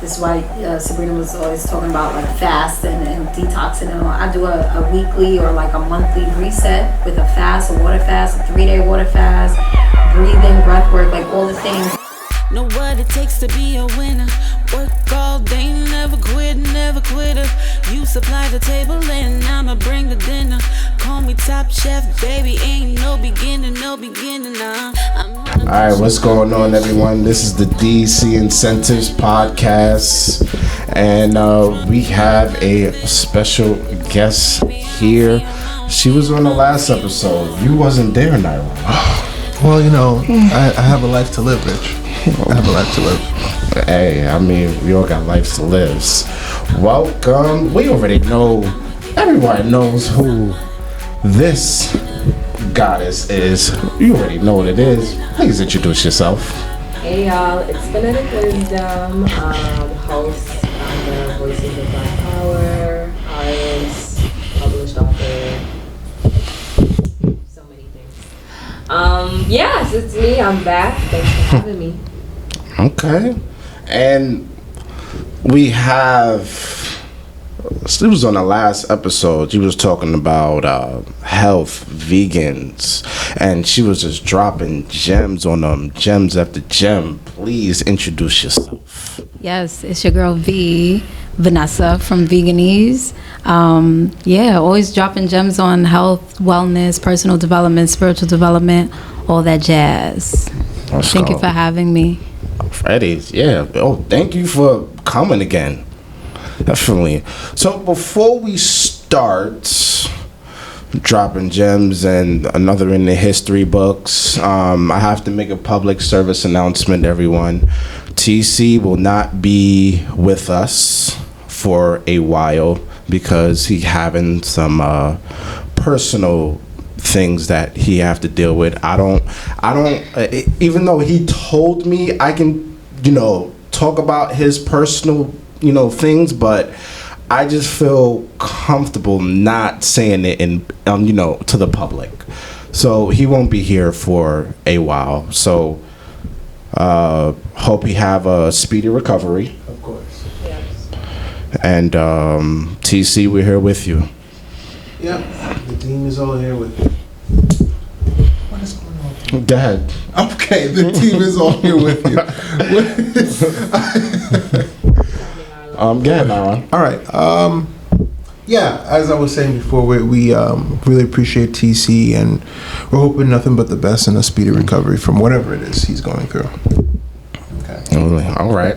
This is why Sabrina was always talking about like fast and detoxing and all. I do a weekly or like a monthly reset with a fast, a water fast, a 3-day water fast, breathing, breath work, like all the things. Know what it takes to be a winner. Work all day, never quit, never quitter. You supply the table and I'ma bring the dinner. Call me top chef, baby, ain't no beginning, nah. Alright, what's going on, everyone? This is the DC Incentives Podcast, and we have a special guest here. She was on the last episode. You wasn't there, Naira. Well, you know, I have a life to live, Rich. I have a life to live. Hey, I mean, we all got lives to live. Welcome. We already know, everyone knows who this goddess is. You already know what it is. Please introduce yourself. Hey y'all, it's Phonetic Wisdom, host on the Voices of Black Power, artist, published author, so many things. Yes, it's me, I'm back. Thanks for having me. Okay. And we have, it was on the last episode, she was talking about health, vegans, and she was just dropping gems on them, gems after gem. Please introduce yourself. Yes, it's your girl Vanessa from Veganese. Always dropping gems on health, wellness, personal development, spiritual development, all that jazz. Thank you for having me. Freddy's, yeah. Oh, thank you for coming again. Definitely. So before we start dropping gems and another in the history books, I have to make a public service announcement, everyone. TC will not be with us for a while because he having some personal things that he have to deal with. I don't even though he told me I can, talk about his personal, things, but I just feel comfortable not saying it in, to the public. So he won't be here for a while. So hope he have a speedy recovery. Of course. Yes. And TC, we're here with you. Yeah, the team is all here with you. What is going on? Go ahead. Okay, the team is all here with you. Go ahead, Aaron. All right. Yeah, as I was saying before, we really appreciate TC, and we're hoping nothing but the best and a speedy recovery from whatever it is he's going through. Okay. All right.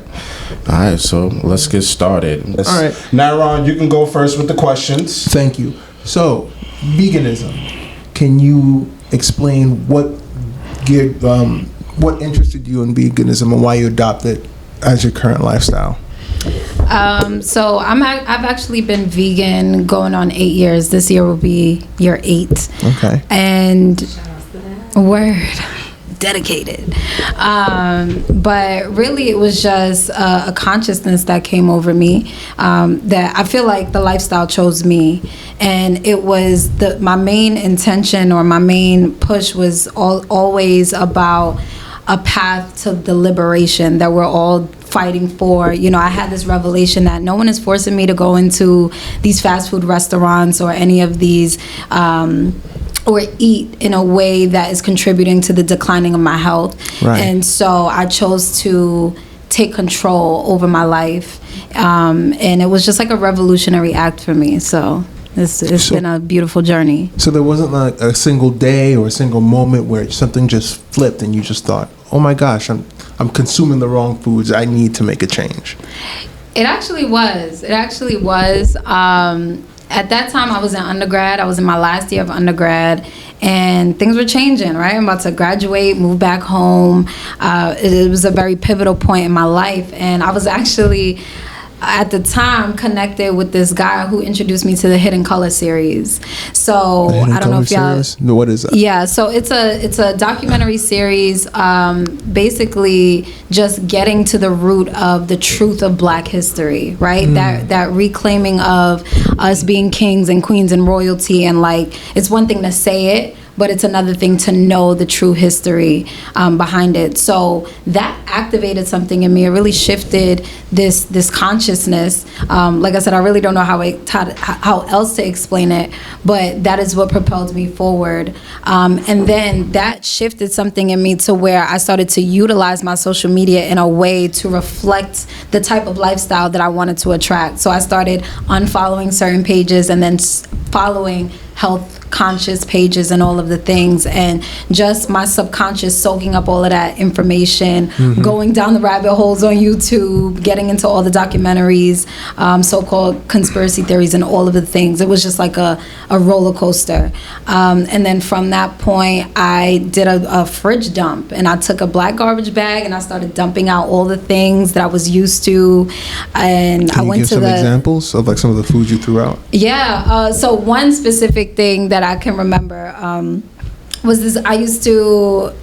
So let's get started. All right. Naron, you can go first with the questions. Thank you. So, veganism. Can you explain what interested you in veganism and why you adopted it as your current lifestyle? So I've actually been vegan going on 8 years. This year will be year 8. Okay. And word. Dedicated. But really it was just a consciousness that came over me, that I feel like the lifestyle chose me, and it was my main intention or my main push was always about a path to the liberation that we're all fighting for. I had this revelation that no one is forcing me to go into these fast food restaurants or any of these or eat in a way that is contributing to the declining of my health. Right. And so I chose to take control over my life. And it was just like a revolutionary act for me. So it's been a beautiful journey. So there wasn't like a single day or a single moment where something just flipped and you just thought, oh my gosh, I'm consuming the wrong foods. I need to make a change. It actually was. At that time, I was in undergrad. I was in my last year of undergrad, and things were changing, right? I'm about to graduate, move back home. It was a very pivotal point in my life, and I was actually, at the time, connected with this guy who introduced me to the Hidden Color series. So I don't know if y'all. No, what is that? Yeah, so it's a documentary series, basically just getting to the root of the truth of Black history, right? That reclaiming of us being kings and queens and royalty, and like it's one thing to say it, but it's another thing to know the true history behind it. So that activated something in me. It really shifted this consciousness. Like I said, I really don't know how else to explain it, but that is what propelled me forward. And then that shifted something in me to where I started to utilize my social media in a way to reflect the type of lifestyle that I wanted to attract. So I started unfollowing certain pages and then following health conscious pages and all of the things, and just my subconscious soaking up all of that information, going down the rabbit holes on YouTube, getting into all the documentaries, so-called conspiracy theories and all of the things. It was just like a roller coaster. And then from that point, I did a fridge dump, and I took a black garbage bag and I started dumping out all the things that I was used to. And Can I you went give to some examples of like some of the foods you threw out? Yeah. So one specific thing that I can remember was this. I used to,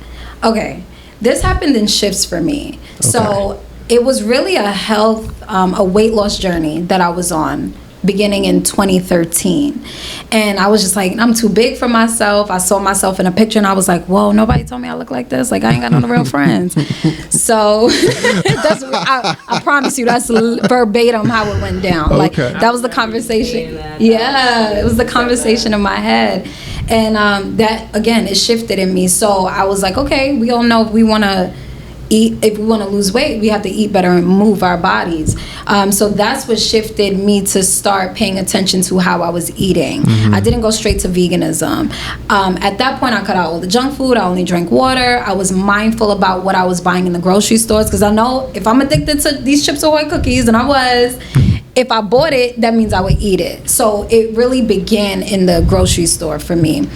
this happened in shifts for me. So it was really a weight loss journey that I was on beginning in 2013. And I was just like, I'm too big for myself. I saw myself in a picture and I was like, whoa, nobody told me I look like this. Like, I ain't got no real friends. So I promise you, that's verbatim how it went down. Like, that was the conversation. Yeah, it was the conversation in my head. And that, again, it shifted in me. So I was like, okay, we all know if we want to lose weight, we have to eat better and move our bodies. So that's what shifted me to start paying attention to how I was eating. I didn't go straight to veganism. At that point, I cut out all the junk food. I only drank water. I was mindful about what I was buying in the grocery stores, because I know if I'm addicted to these Chips Ahoy cookies, and I was, if I bought it, that means I would eat it. So it really began in the grocery store for me.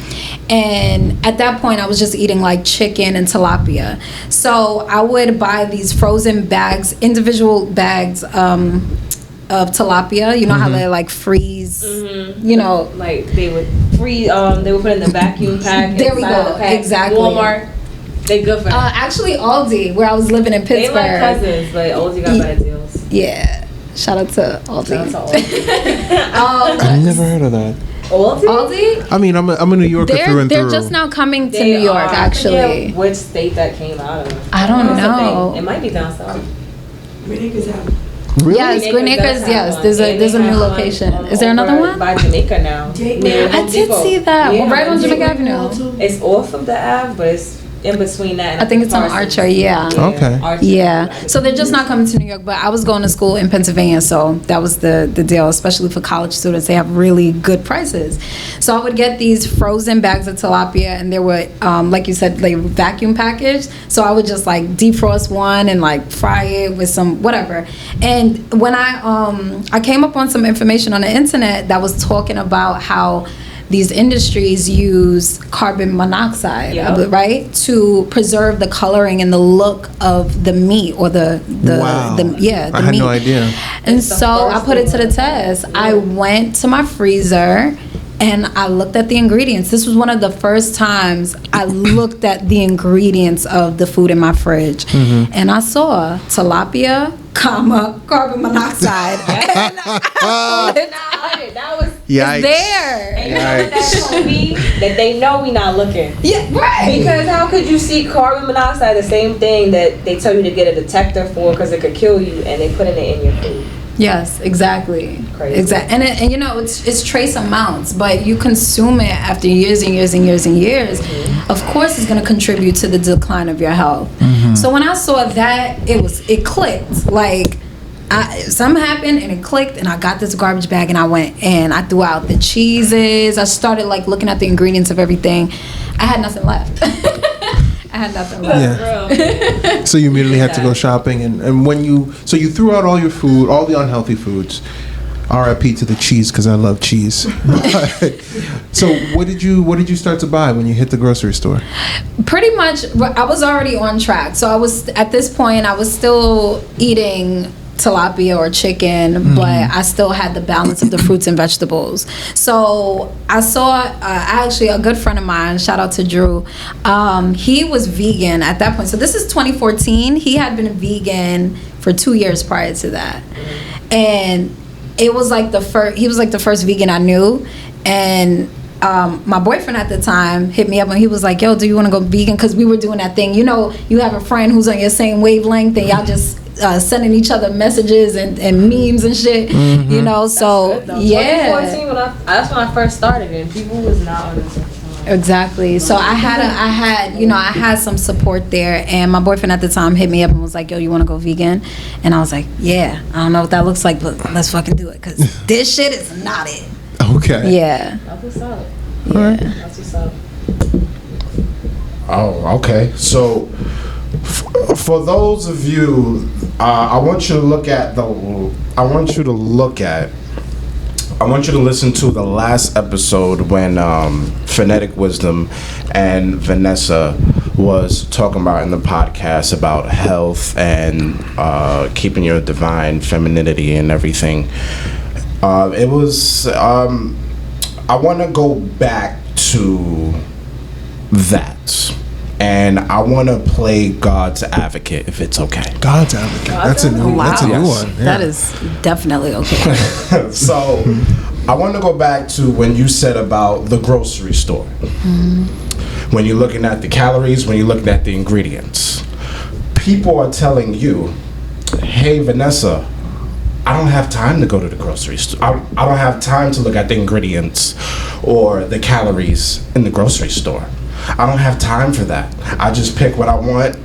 And at that point, I was just eating like chicken and tilapia. So I would buy these frozen bags, individual bags of tilapia. You know how they like freeze, you know. Like they would freeze, they would put in the vacuum pack. There we go, exactly. Walmart. They good for that. Actually, Aldi, where I was living in Pittsburgh. They like cousins, but Aldi got better deals. Yeah. Shout out to Aldi. I've never heard of that. Aldi? I mean, I'm a New Yorker through and through. They're just now coming to New York, actually. I forget which state that came out of. I don't know. It might be down south. Green Acres out. Really? Yes, Green Acres, yes. There's a new location. Is there another one? By Jamaica now. I did see that. Yeah, Right on Jamaica Avenue. It's off of the Ave, but it's in between that and I think it's on Archer, yeah. Okay. Archer. Yeah. So they're just not coming to New York, but I was going to school in Pennsylvania, so that was the deal, especially for college students. They have really good prices. So I would get these frozen bags of tilapia, and they were, like you said, they were vacuum packaged. So I would just like defrost one and like fry it with some whatever. And when I came up on some information on the internet that was talking about how these industries use carbon monoxide, right, to preserve the coloring and the look of the meat or the Wow. the meat. I had no idea. And so I put it to the test. I went to my freezer and I looked at the ingredients. This was one of the first times I looked at the ingredients of the food in my fridge, and I saw tilapia, carbon monoxide. And that was Yikes. there. And you know what that told me? That they know we not looking. Yeah, right. Because how could you see carbon monoxide, the same thing that they tell you to get a detector for because it could kill you, and they putting it in your food? Yes, exactly. Crazy. Exactly. And you know, it's trace amounts, but you consume it after years and years and years and years. Of course, it's going to contribute to the decline of your health. So when I saw that, it clicked. Like, something happened and it clicked, and I got this garbage bag and I went and I threw out the cheeses. I started like looking at the ingredients of everything. I had nothing left. I had nothing left. Yeah. So you immediately had to go shopping, and when you threw out all your food, all the unhealthy foods. R.I.P. to the cheese, because I love cheese. So what did you start to buy when you hit the grocery store? Pretty much, I was already on track. So I was, at this point, I was still eating tilapia or chicken, but I still had the balance of the fruits and vegetables. So I saw actually a good friend of mine, shout out to Drew, he was vegan at that point. So this is 2014. He had been a vegan for 2 years prior to that, and it was like he was like the first vegan I knew. And my boyfriend at the time hit me up and he was like, yo, do you want to go vegan? Because we were doing that thing. You know, you have a friend who's on your same wavelength and y'all just sending each other messages and memes and shit. You know, so yeah. 2014, that's when I first started, and people was not on this. Exactly. So I had some support there, and my boyfriend at the time hit me up and was like, yo, you want to go vegan? And I was like, yeah, I don't know what that looks like, but let's fucking do it, because this shit is not it. Okay. Yeah. That's what's up. Yeah. That's what's up. Oh, okay. So, for those of you, I want you to listen to the last episode when Phonetic Wisdom and Vanessa was talking about in the podcast about health and keeping your divine femininity and everything. It was, I want to go back to that. And I want to play God's advocate, if it's okay. God's advocate. That's a new one. Yeah. That is definitely okay. So, I want to go back to when you said about the grocery store. When you're looking at the calories, when you're looking at the ingredients. People are telling you, hey, Vanessa, I don't have time to go to the grocery store. I don't have time to look at the ingredients or the calories in the grocery store. I don't have time for that. I just pick what I want,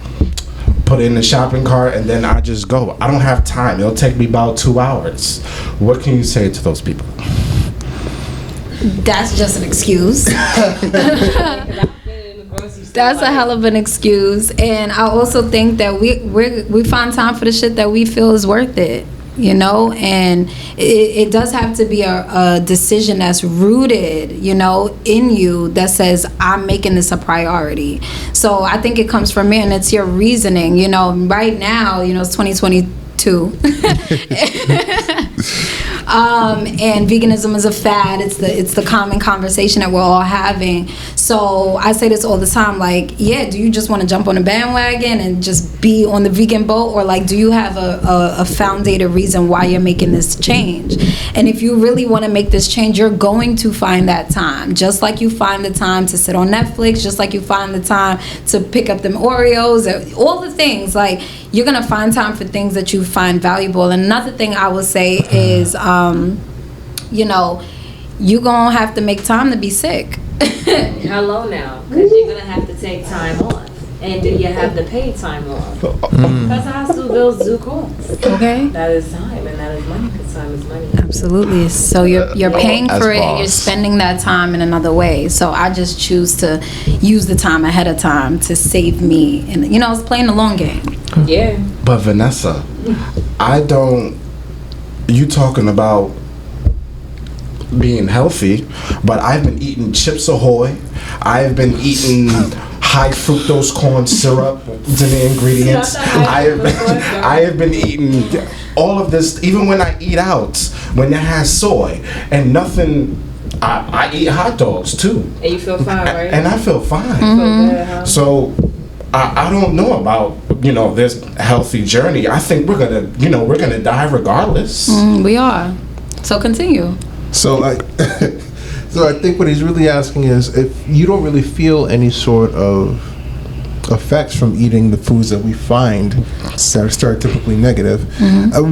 put it in the shopping cart, and then I just go. I don't have time. It'll take me about 2 hours. What can you say to those people? That's just an excuse. That's a hell of an excuse. And I also think that we find time for the shit that we feel is worth it. You know, and it does have to be a decision that's rooted, you know, in you, that says, I'm making this a priority. So I think it comes from me, and it's your reasoning. You know, right now, you know, it's 2022. And veganism is a fad. It's the common conversation that we're all having. So I say this all the time, like, yeah, do you just want to jump on a bandwagon and just be on the vegan boat, or like, do you have a founded reason why you're making this change? And if you really want to make this change, you're going to find that time, just like you find the time to sit on Netflix, just like you find the time to pick up them Oreos, all the things. Like, you're gonna find time for things that you find valuable. And another thing I would say is, you know, you're gonna have to make time to be sick. Hello now, because you're gonna have to take time off, and do you have to pay time off? Because hospital bills do cost. Okay. That is time, and that is money. Because time is money. Absolutely. So you're paying for it, and you're boss. spending that time in another way. So I just choose to use the time ahead of time to save me, and you know, it's playing the long game. Yeah. But Vanessa, you talking about being healthy, but I've been eating Chips Ahoy. I've been eating high fructose corn syrup in the ingredients. I have been eating all of this, even when I eat out, when it has soy and nothing. I eat hot dogs too. And you feel fine, right? And I feel fine. You feel good, huh? So I don't know about, you know, this healthy journey. I think we're gonna die regardless. We are. So continue. So I think what he's really asking is, if you don't really feel any sort of effects from eating the foods that we find that are stereotypically negative,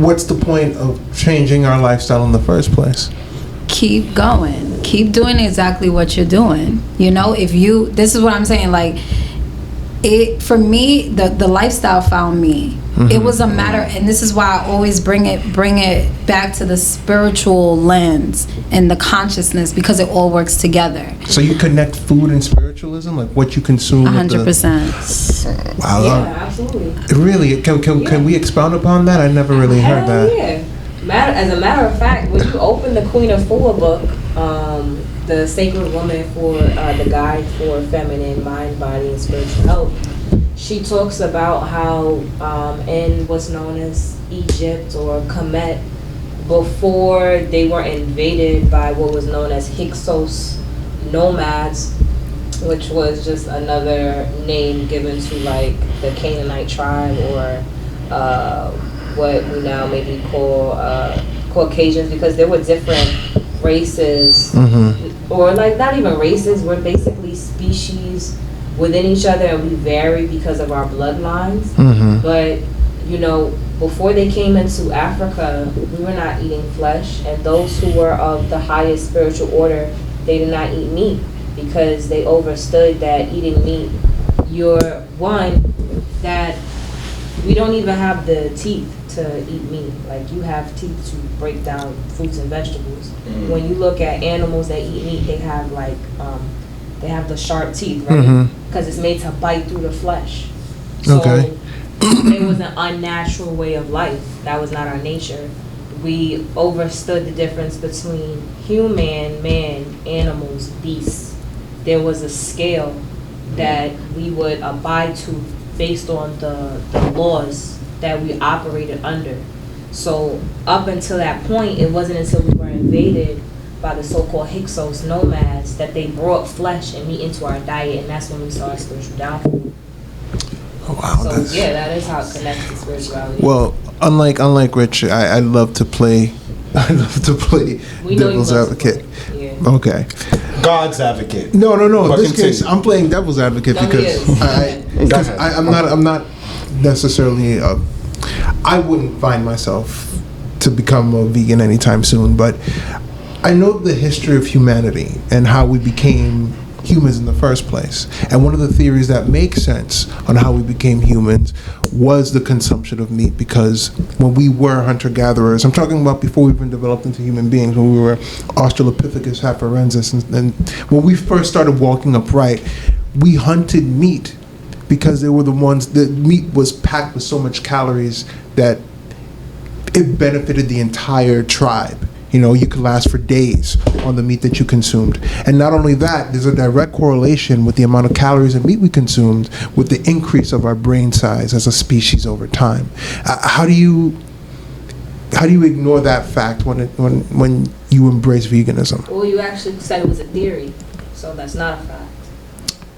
what's the point of changing our lifestyle in the first place? Keep going. Keep doing exactly what you're doing. You know, this is what I'm saying, like, for me, the lifestyle found me. It was a matter, and this is why I always bring it back to the spiritual lens and the consciousness, because it all works together. So you connect food and spiritualism, like what you consume. 100%. Wow. Yeah, absolutely. Really? Can we expound upon that? I never really heard that. Yeah. As a matter of fact, when you open the Queen of Four book, the Sacred Woman for the Guide for Feminine Mind, Body, and Spiritual Health, she talks about how in what's known as Egypt or Kemet, before they were invaded by what was known as Hyksos nomads, which was just another name given to like the Canaanite tribe, or what we now maybe call Caucasians, because there were different races, or like not even races. We're basically species within each other, and we vary because of our bloodlines. But you know, before they came into Africa, we were not eating flesh, and those who were of the highest spiritual order, they did not eat meat because they understood that eating meat, you're one that we don't even have the teeth to eat meat. Like, you have teeth to break down fruits and vegetables. When you look at animals that eat meat, they have like they have the sharp teeth, right? Because it's made to bite through the flesh. So it was an unnatural way of life. That was not our nature. We understood the difference between human, man, animals, beasts. There was a scale that we would abide to based on the laws that we operated under. So up until that point, it wasn't until we were invaded by the so-called Hyksos nomads that they brought flesh and meat into our diet, and that's when we saw our spiritual downfall. Oh, wow. So yeah, that is how it connects to spirituality. Well, unlike Rich, I love to play. I love to play devil's advocate. Yeah. Okay. God's advocate. No. But In this continue. case, I'm playing devil's advocate No, because I'm not necessarily. I wouldn't find myself to become a vegan anytime soon, but I know the history of humanity and how we became humans in the first place. And one of the theories that makes sense on how we became humans was the consumption of meat, because when we were hunter-gatherers, I'm talking about before we even developed into human beings, when we were Australopithecus afarensis, and when we first started walking upright, we hunted meat because they were the ones, the meat was packed with so much calories that it benefited the entire tribe. You know, you could last for days on the meat that you consumed. And not only that, there's a direct correlation with the amount of calories and meat we consumed with the increase of our brain size as a species over time. How do you ignore that fact when you embrace veganism? Well, you actually said it was a theory, so that's not a fact.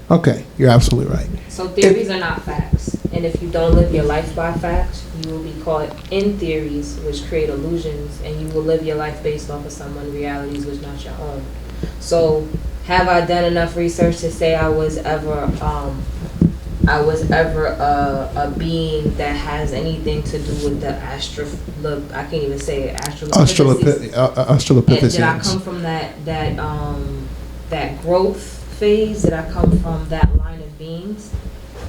Okay, you're absolutely right. So theories are not facts. And if you don't live your life by facts, you will be caught in theories which create illusions, and you will live your life based off of someone's realities which not your own. So have I done enough research to say I was ever a being that has anything to do with the I can't even say it, Australopithecines. Did I come from that growth phase? Did I come from that line of beings?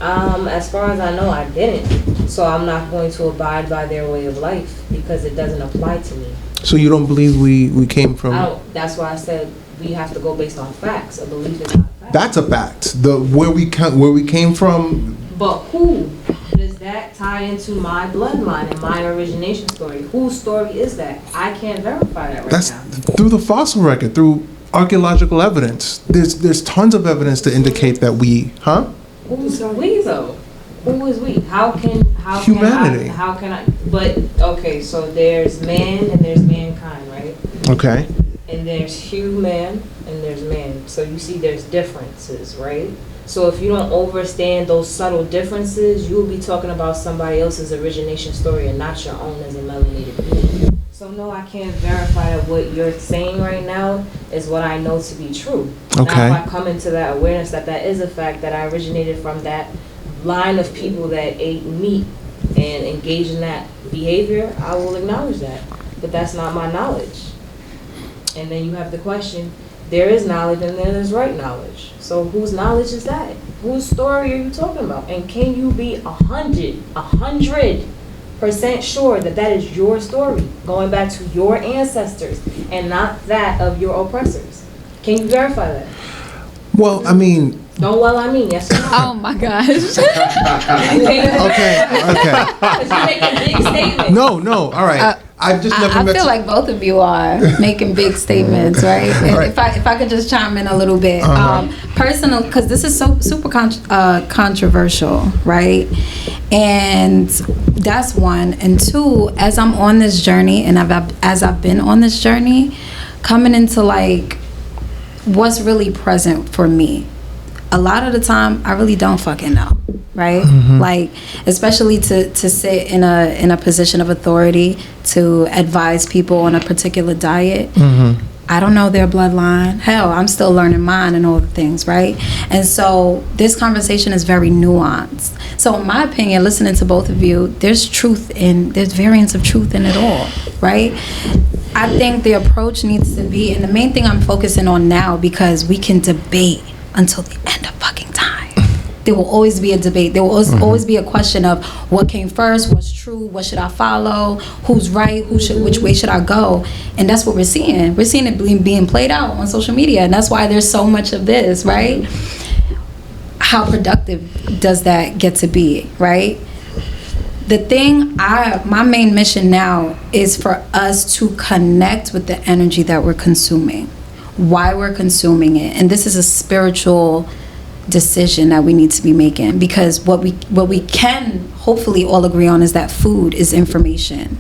As far as I know, I didn't. So I'm not going to abide by their way of life because it doesn't apply to me. So you don't believe we came from? That's why I said we have to go based on facts. A belief is not a fact. That's a fact. Where we came from. But who does that tie into my bloodline and my origination story? Whose story is that? I can't verify that right now. Through the fossil record, through archaeological evidence. There's tons of evidence to indicate that we, Who's we though? Who is we? How can humanity? How can I? But okay, so there's man and there's mankind, right? Okay. And there's human and there's man. So you see, there's differences, right? So if you don't understand those subtle differences, you will be talking about somebody else's origination story and not your own as a melanated being. So no, I can't verify that what you're saying right now is what I know to be true. Okay. Now, if I come into that awareness that is a fact, that I originated from that line of people that ate meat and engaged in that behavior, I will acknowledge that. But that's not my knowledge. And then you have the question, there is knowledge and then there's right knowledge. So whose knowledge is that? Whose story are you talking about? And can you be 100% sure that is your story, going back to your ancestors and not that of your oppressors? Can you verify that? Well, I mean... Yes or no? Oh my gosh. Okay. Because you're making big statements. No, all right. I've just never met... I feel like both of you are making big statements, right? And Right. if I could just chime in a little bit. Personal, because this is so super controversial, right? And that's one. And two, as I'm on this journey, and as I've been on this journey, coming into like what's really present for me, a lot of the time I really don't fucking know, right? Like, especially to sit in a position of authority to advise people on a particular diet. I don't know their bloodline. Hell, I'm still learning mine and all the things, right? And so this conversation is very nuanced. So in my opinion, listening to both of you, there's variance of truth in it all, right? I think the approach needs to be, and the main thing I'm focusing on now, because we can debate until the end of fucking time. There will always be a debate. There will always be a question of what came first, what's true, what should I follow, who's right, which way should I go? And that's what we're seeing. We're seeing it being played out on social media, and that's why there's so much of this, right? How productive does that get to be, right? The thing, my main mission now is for us to connect with the energy that we're consuming, why we're consuming it. And this is a spiritual decision that we need to be making, because what we can hopefully all agree on is that food is information.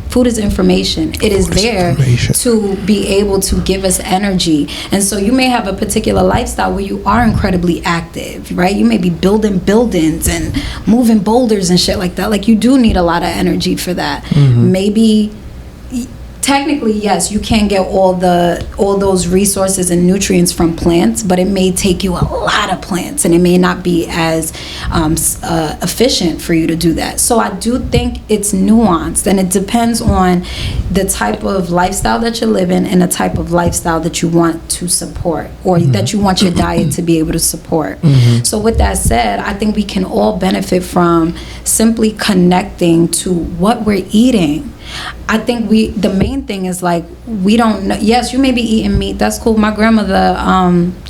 Food is information. It is there to be able to give us energy. And so you may have a particular lifestyle where you are incredibly active, right? You may be building buildings and moving boulders and shit like that. Like, you do need a lot of energy for that. Maybe technically, yes, you can get all those resources and nutrients from plants, but it may take you a lot of plants, and it may not be as efficient for you to do that. So I do think it's nuanced, and it depends on the type of lifestyle that you're living and the type of lifestyle that you want to support, or that you want your diet to be able to support. So with that said, I think we can all benefit from simply connecting to what we're eating. I think the main thing is, like, we don't know. Yes, you may be eating meat. That's cool. My grandmother,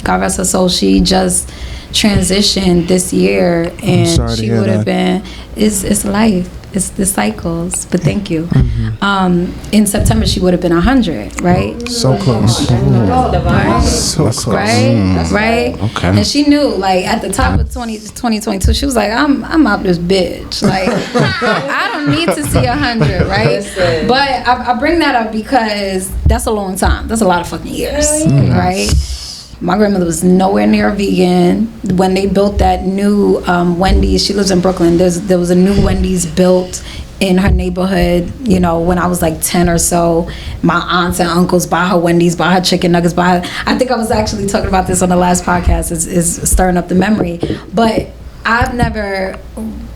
God rest her soul, she just transitioned this year, and she would have been, it's life. It's the cycles, but thank you. In September, she would have been 100, right? So close. So close. Right? Okay. And she knew, like, at the top of 2022, she was like, I'm out this bitch. Like, I don't need to see 100, right? But I bring that up because that's a long time. That's a lot of fucking years, right? My grandmother was nowhere near a vegan. When they built that new Wendy's, she lives in Brooklyn, there was a new Wendy's built in her neighborhood, you know, when I was like 10 or so. My aunts and uncles buy her Wendy's, buy her chicken nuggets, I think I was actually talking about this on the last podcast, is stirring up the memory. But I've never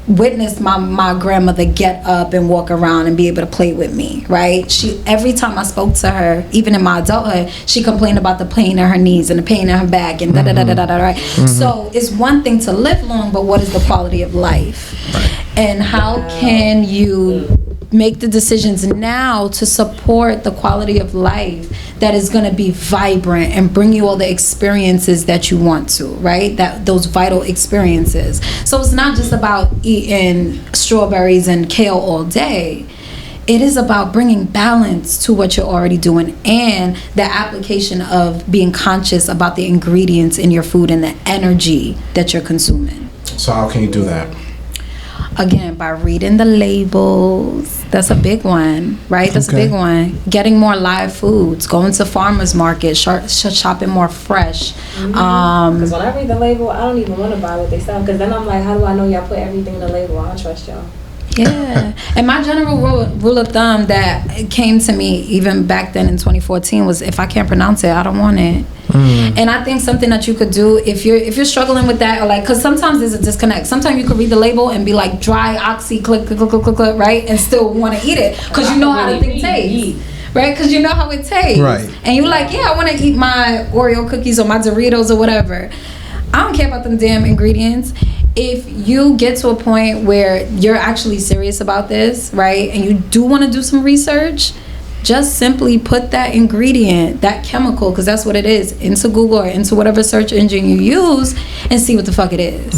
witnessed my grandmother get up and walk around and be able to play with me, right? She, every time I spoke to her, even in my adulthood, she complained about the pain in her knees and the pain in her back and right? So it's one thing to live long, but what is the quality of life? And how can you make the decisions now to support the quality of life that is going to be vibrant and bring you all the experiences that you want to, right? Those vital experiences. So it's not just about eating strawberries and kale all day. It is about bringing balance to what you're already doing, and the application of being conscious about the ingredients in your food and the energy that you're consuming. So how can you do that? Again, by reading the labels. That's a big one, right? That's a big one. Getting more live foods, going to farmers markets, shopping more fresh. Because when I read the label, I don't even want to buy what they sell. Because then I'm like, how do I know y'all put everything in the label? I don't trust y'all. Yeah. And my general rule of thumb that came to me even back then in 2014 was, if I can't pronounce it, I don't want it. And I think something that you could do if you're struggling with that, or like, because sometimes there's a disconnect. Sometimes you could read the label and be like, dry oxy click, right, and still want to eat it because you know how the thing tastes. Right, because you know how it tastes. Right. And you're like, yeah, I want to eat my Oreo cookies or my Doritos or whatever. I don't care about them damn ingredients. If you get to a point where you're actually serious about this, right, and you do want to do some research, just simply put that ingredient, that chemical, because that's what it is, into Google or into whatever search engine you use, and see what the fuck it is.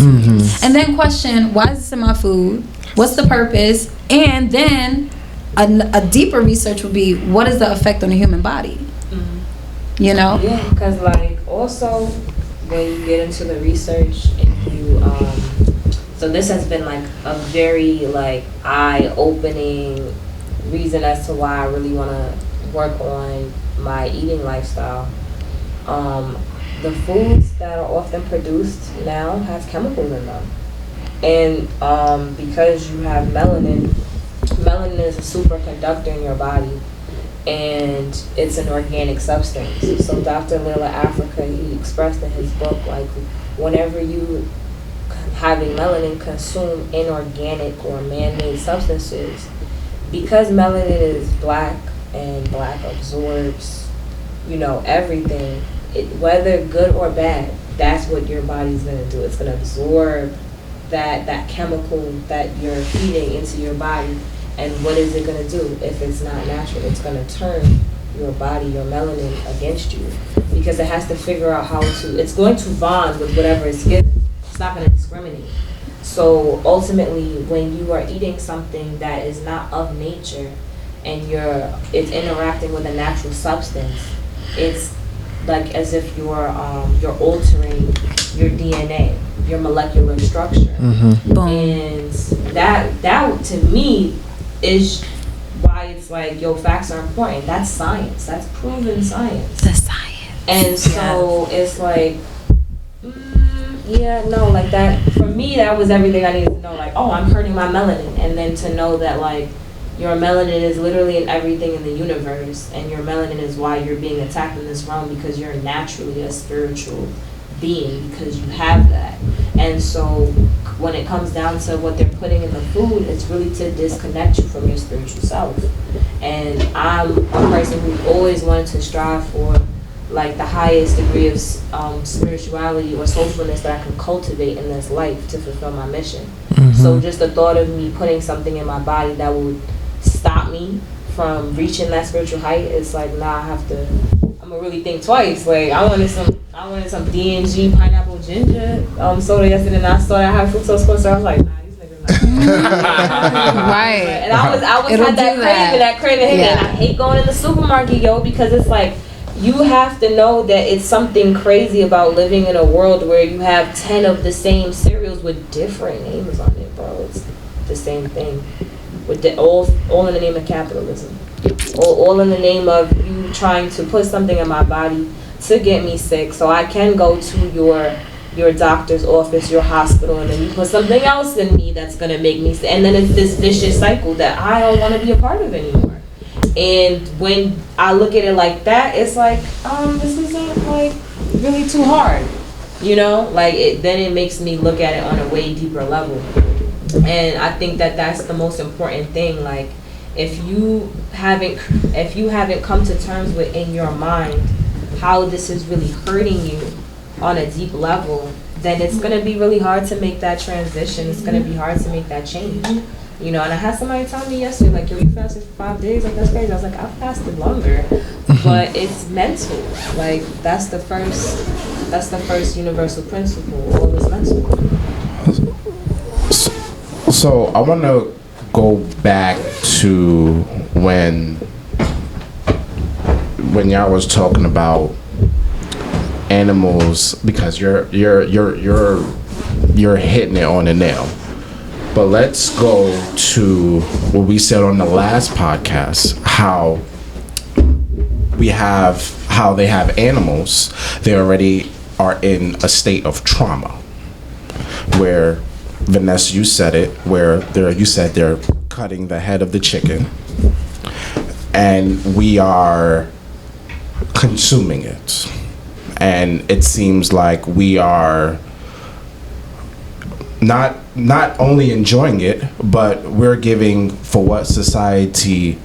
And then question, why is this in my food? What's the purpose? And then a deeper research would be, what is the effect on the human body? You know? Yeah, because like also when you get into the research and you so this has been like a very like eye-opening reason as to why I really want to work on my eating lifestyle. The foods that are often produced now have chemicals in them, and because you have melanin is a superconductor in your body, and it's an organic substance. So Dr. Lila Africa, he expressed in his book, like, whenever you having melanin consume inorganic or man-made substances, because melanin is black and black absorbs, everything, whether good or bad, that's what your body's going to do. It's going to absorb that chemical that you're feeding into your body. And what is it going to do? If it's not natural, it's going to turn your body, your melanin, against you, because it has to figure out how to, it's going to bond with whatever it's given. It's not going to discriminate. So ultimately, when you are eating something that is not of nature and it's interacting with a natural substance, it's like as if you're altering your DNA, your molecular structure. Mm-hmm. And that to me is why it's like, facts are important. That's science. That's proven science. The science. And so it's like, like that, for me, that was everything I needed to know. Like, oh, I'm hurting my melanin. And then to know that, like, your melanin is literally in everything in the universe. And your melanin is why you're being attacked in this realm, because you're naturally a spiritual being, because you have that. And so when it comes down to what they're putting in the food, it's really to disconnect you from your spiritual self. And I'm a person who always wanted to strive for, like, the highest degree of spirituality or soulfulness that I can cultivate in this life to fulfill my mission. Mm-hmm. So just the thought of me putting something in my body that would stop me from reaching that spiritual height, it's like, I'm gonna really think twice. Like, I wanted some D&G pineapple ginger soda yesterday, and I saw that I had fructose corn syrup. I was like, nah, these niggas not. Right. And I was had that craving, and I hate going in the supermarket, because it's like, you have to know that it's something crazy about living in a world where you have 10 of the same cereals with different names on it, bro. It's the same thing. With all in the name of capitalism. All in the name of you trying to put something in my body to get me sick, so I can go to your doctor's office, your hospital, and then you put something else in me that's going to make me sick. And then it's this vicious cycle that I don't want to be a part of anymore. And when I look at it like that, it's like, this isn't, like, really too hard, then it makes me look at it on a way deeper level. And I think that that's the most important thing. Like, if you haven't come to terms with in your mind how this is really hurting you on a deep level, then it's going to be really hard to make that transition. It's going to be hard to make that change. And I had somebody tell me yesterday, like, you fasted for 5 days? Like, that's crazy. I was like, I've fasted longer. But it's mental. Like, that's the first universal principle. All is mental. So I want to go back to when y'all was talking about animals, because you're hitting it on the nail. But let's go to what we said on the last podcast, how they have animals. They already are in a state of trauma, where, Vanessa, you said it, where you said they're cutting the head of the chicken, and we are consuming it. And it seems like we are not only enjoying it, but we're giving for what society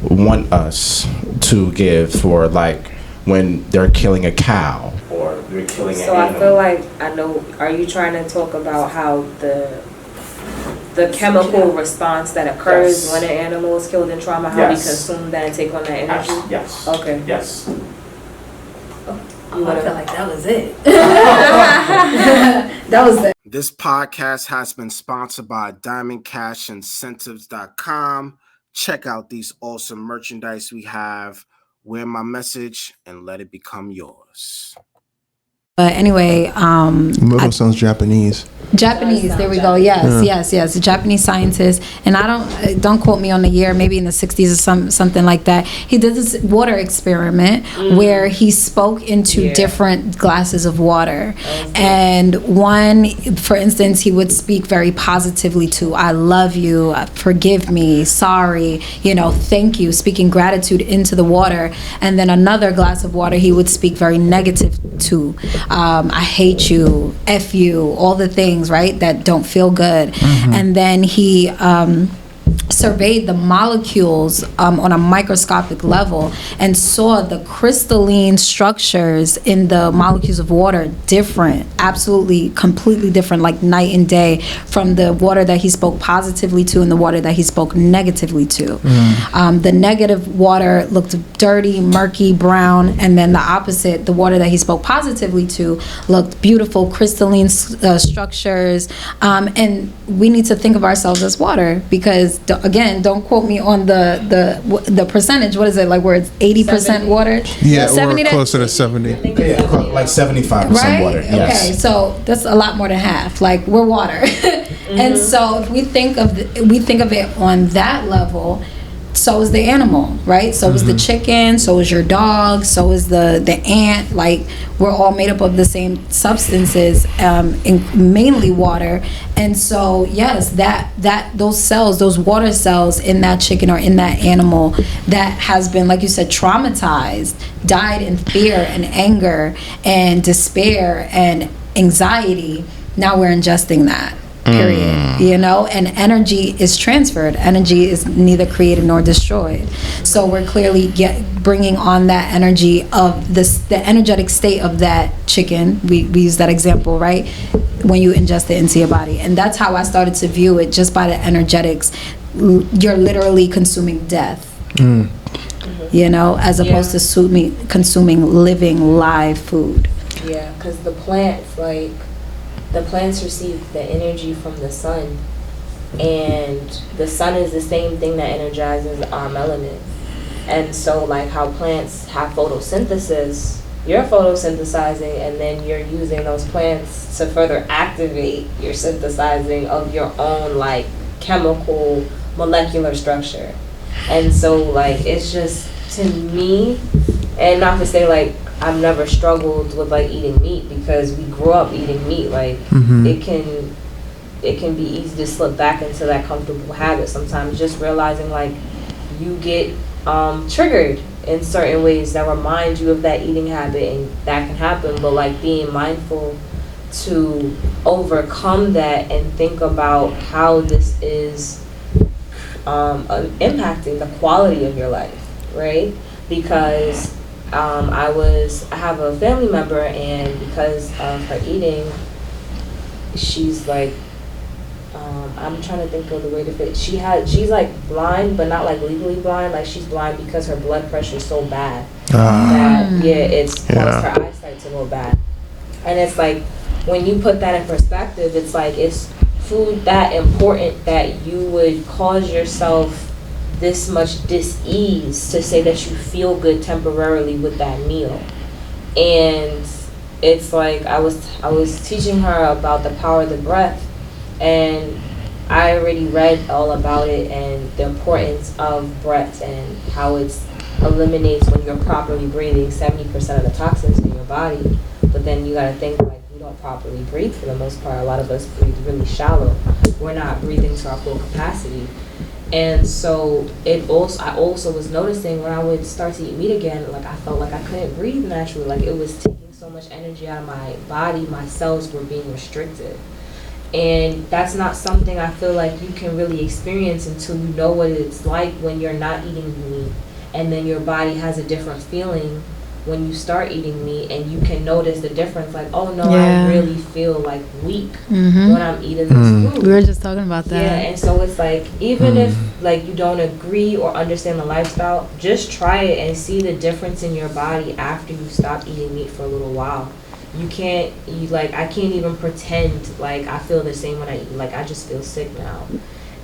want us to give, for, like, when they're killing a cow or they're killing an animal. I feel like I know. Are you trying to talk about how the chemical response that occurs when an animal is killed in trauma, how we consume that and take on that energy? Yes. Okay. Yes. I feel like that was it. That was it. This podcast has been sponsored by DiamondCashIncentives.com. Check out these awesome merchandise we have. Wear my message and let it become yours. But anyway, Moto sounds Japanese. Japanese. There we go. Yes. A Japanese scientist, and I don't quote me on the year. Maybe in the 60s or something like that. He did this water experiment where he spoke into different glasses of water, and one, for instance, he would speak very positively to "I love you," "Forgive me," "Sorry," "Thank you," speaking gratitude into the water, and then another glass of water he would speak very negative to, "I hate you," "F you," all the things, right, that don't feel good. And then he surveyed the molecules on a microscopic level and saw the crystalline structures in the molecules of water different, absolutely completely different, like night and day, from the water that he spoke positively to and the water that he spoke negatively to. The negative water looked dirty, murky, brown, and then the opposite, the water that he spoke positively to, looked beautiful, crystalline structures. And we need to think of ourselves as water, because again, don't quote me on the percentage. What is it, like, where it's 80% water? Yeah, 70 or closer to 70. Yeah, like 75% right? water. Yes. Okay, so that's a lot more than half. Like, we're water. And so if we think of it on that level, so is the animal, right? So is the chicken, so is your dog, so is the ant. Like, we're all made up of the same substances, mainly water. And so yes, that those cells, those water cells in that chicken or in that animal that has been, like you said, traumatized, died in fear and anger and despair and anxiety, now we're ingesting that. Period. And energy is transferred. Energy is neither created nor destroyed. So we're clearly bringing on that energy of the energetic state of that chicken. We use that example, right? When you ingest it into your body. And that's how I started to view it, just by the energetics. You're literally consuming death. As opposed to consuming living, live food. Yeah, because the plants receive the energy from the sun, and the sun is the same thing that energizes our melanin. And so, like how plants have photosynthesis, you're photosynthesizing, and then you're using those plants to further activate your synthesizing of your own, like, chemical molecular structure. And so, like, it's just, to me, and not to say, like, I've never struggled with, like, eating meat, because we grew up eating meat. Like, it can be easy to slip back into that comfortable habit sometimes, just realizing, like, you get triggered in certain ways that remind you of that eating habit, and that can happen. But, like, being mindful to overcome that and think about how this is impacting the quality of your life, right? Because I have a family member, and because of her eating, she's like, I'm trying to think of the way to fit. She's like blind, but not like legally blind. Like, she's blind because her blood pressure is so bad that it's caused her eyesight to go bad. And it's like, when you put that in perspective, it's like, it's food that important that you would cause yourself this much dis-ease to say that you feel good temporarily with that meal. And it's like, I was teaching her about the power of the breath, and I already read all about it and the importance of breath and how it eliminates, when you're properly breathing, 70% of the toxins in your body. But then you gotta think, like, we don't properly breathe for the most part. A lot of us breathe really shallow. We're not breathing to our full capacity. And so I also was noticing, when I would start to eat meat again, like, I felt like I couldn't breathe naturally. Like, it was taking so much energy out of my body. My cells were being restricted. And that's not something I feel like you can really experience until you know what it's like when you're not eating meat. And then your body has a different feeling when you start eating meat, and you can notice the difference. Like, oh no, I really feel like weak when I'm eating this food. We were just talking about that. Yeah, and so it's like, even if, like, you don't agree or understand the lifestyle, just try it and see the difference in your body after you stop eating meat for a little while. I can't even pretend like I feel the same when I eat. Like, I just feel sick now.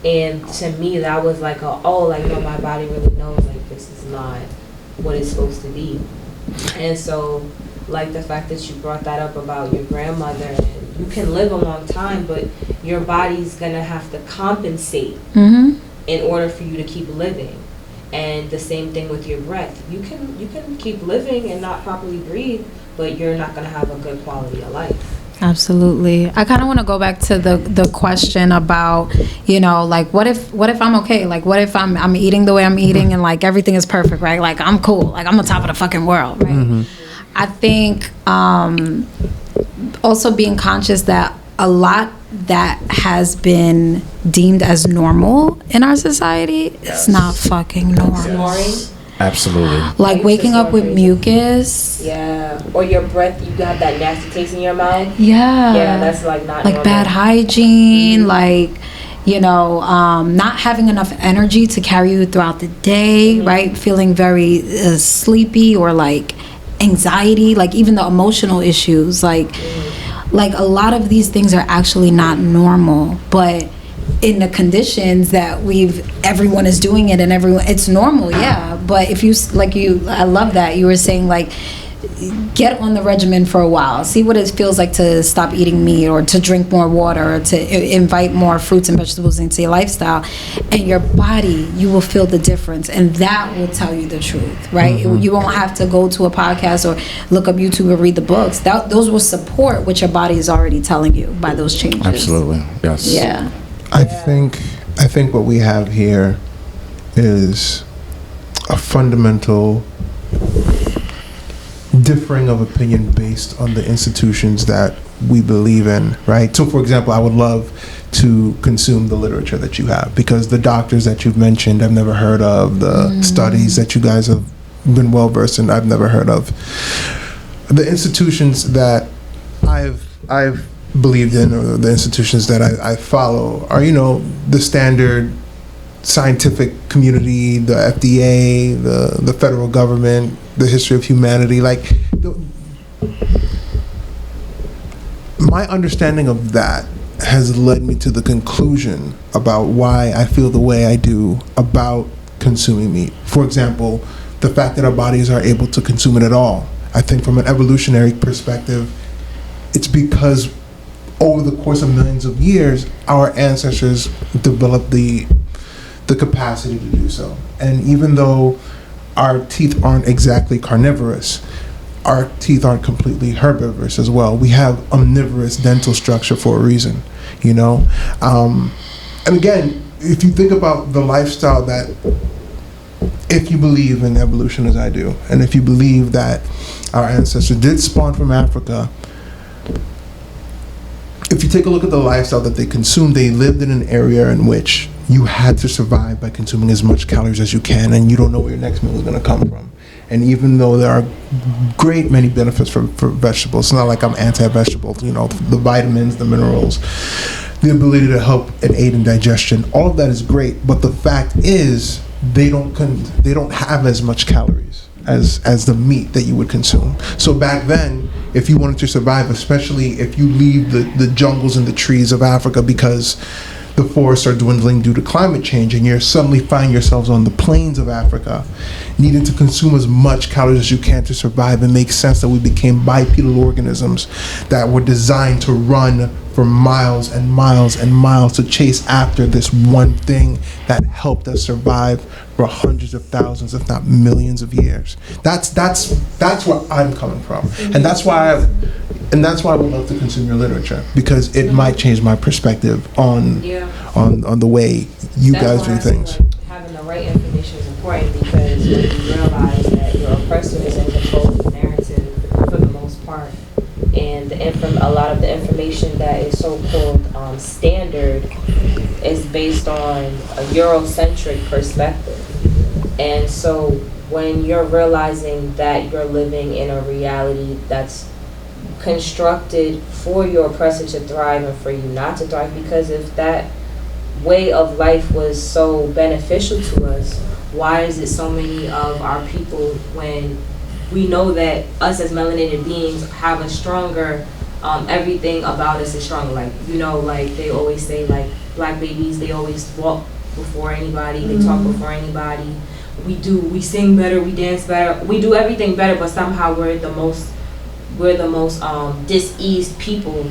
And to me, that was like my body really knows, like, this is not what it's supposed to be. And so, like, the fact that you brought that up about your grandmother, and you can live a long time, but your body's gonna have to compensate in order for you to keep living. And the same thing with your breath. You can keep living and not properly breathe, but you're not gonna have a good quality of life. Absolutely. I kind of want to go back to the question about, like, what if I'm okay? Like, what if I'm eating the way I'm eating and like everything is perfect, right? Like, I'm cool. Like, I'm on top of the fucking world, right? I think also being conscious that a lot that has been deemed as normal in our society is not fucking normal. Snoring. Absolutely. Like waking up with mucus. Yeah. Or your breath, you got that nasty taste in your mouth. Yeah. Yeah, that's like not like normal. bad hygiene, like, not having enough energy to carry you throughout the day, right? Feeling very sleepy, or like anxiety, like even the emotional issues, like a lot of these things are actually not normal, but in the conditions that everyone is doing it, and it's normal, yeah. But if I love that you were saying, like, get on the regimen for a while, see what it feels like to stop eating meat, or to drink more water, or to invite more fruits and vegetables into your lifestyle, and your body, you will feel the difference, and that will tell you the truth, right? You won't have to go to a podcast or look up YouTube or read the books. Those will support what your body is already telling you by those changes. Absolutely. Yes. Yeah. I think what we have here is a fundamental differing of opinion based on the institutions that we believe in, right? So, for example, I would love to consume the literature that you have, because the doctors that you've mentioned, I've never heard of. The studies that you guys have been well versed in, I've never heard of. The institutions that I've believed in, or the institutions that I follow, are the standard scientific community, the FDA, the federal government, the history of humanity. Like, my understanding of that has led me to the conclusion about why I feel the way I do about consuming meat. For example, the fact that our bodies are able to consume it at all. I think from an evolutionary perspective, it's because over the course of millions of years, our ancestors developed the capacity to do so. And even though our teeth aren't exactly carnivorous, our teeth aren't completely herbivorous as well. We have omnivorous dental structure for a reason, And again, if you think about the lifestyle that, if you believe in evolution as I do, and if you believe that our ancestors did spawn from Africa, if you take a look at the lifestyle that they consumed, they lived in an area in which you had to survive by consuming as much calories as you can, and you don't know where your next meal is going to come from. And even though there are great many benefits for vegetables, it's not like I'm anti-vegetable, the vitamins, the minerals, the ability to help and aid in digestion, all of that is great. But the fact is, they don't have as much calories as the meat that you would consume. So back then, if you wanted to survive, especially if you leave the jungles and the trees of Africa because the forests are dwindling due to climate change, and you're suddenly find yourselves on the plains of Africa, needing to consume as much calories as you can to survive, it makes sense that we became bipedal organisms that were designed to run for miles and miles and miles to chase after this one thing that helped us survive for hundreds of thousands, if not millions of years. That's where I'm coming from, and that's why I would love to consume your literature, because it might change my perspective on the way you guys do things. Having the right information is important, because when you realize that your oppressor is in control of the narrative for the most part, and a lot of the information that is so-called standard is based on a Eurocentric perspective. And so when you're realizing that you're living in a reality that's constructed for your oppressor to thrive and for you not to thrive, because if that way of life was so beneficial to us, why is it so many of our people, when we know that us as melanated beings have a stronger, everything about us is stronger. Like, like they always say, like, black babies, they always walk before anybody, they talk before anybody. We sing better, we dance better, we do everything better, but somehow we're the most dis-eased people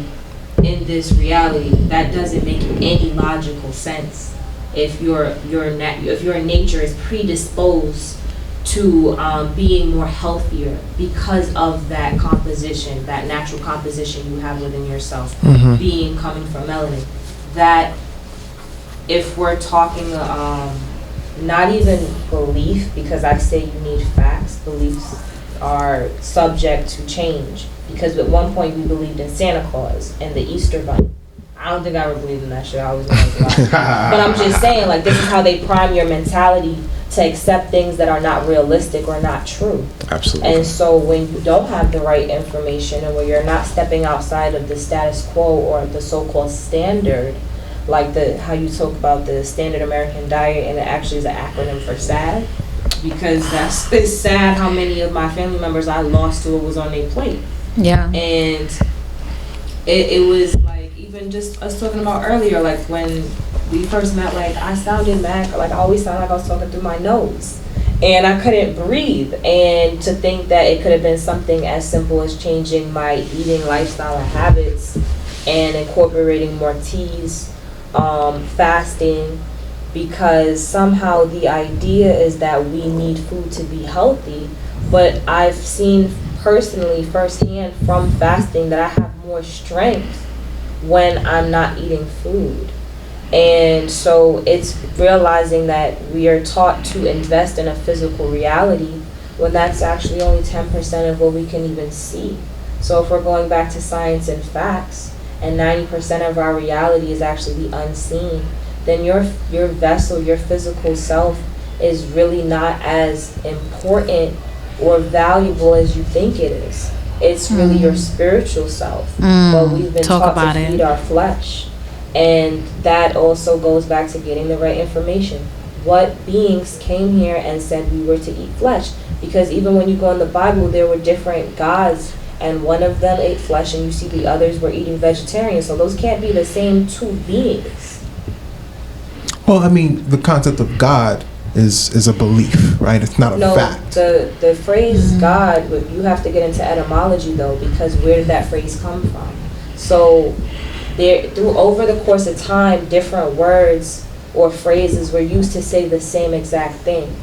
in this reality, that doesn't make any logical sense. If your nature is predisposed to being more healthier because of that composition, that natural composition you have within yourself, being coming from melanin, that if we're talking not even belief, because I say you need facts, beliefs are subject to change, because at one point we believed in Santa Claus and the Easter Bunny. I don't think I ever believed in that shit. I was like, but I'm just saying, like, this is how they prime your mentality to accept things that are not realistic or not true. Absolutely. And so when you don't have the right information, and when you're not stepping outside of the status quo or the so-called standard, like how you talk about the standard American diet, and it actually is an acronym for SAD, because it's sad how many of my family members I lost to what was on their plate. Yeah. And it was like, even just us talking about earlier, like when we first met, like I sounded mad, like I always sounded like I was talking through my nose, and I couldn't breathe. And to think that it could have been something as simple as changing my eating lifestyle and habits and incorporating more teas, fasting, because somehow the idea is that we need food to be healthy. But I've seen personally firsthand from fasting that I have more strength when I'm not eating food. And so it's realizing that we are taught to invest in a physical reality when that's actually only 10% of what we can even see. So if we're going back to science and facts, and 90% of our reality is actually the unseen, then your vessel, your physical self, is really not as important or valuable as you think it is. It's really your spiritual self. But we've been taught to feed our flesh. And that also goes back to getting the right information. What beings came here and said we were to eat flesh? Because even when you go in the Bible, there were different gods, and one of them ate flesh, and you see the others were eating vegetarian. So those can't be the same two beings. Well, I mean, the concept of God is a belief, right? It's not a fact. The phrase God, you have to get into etymology though, because where did that phrase come from? So over the course of time, different words or phrases were used to say the same exact thing.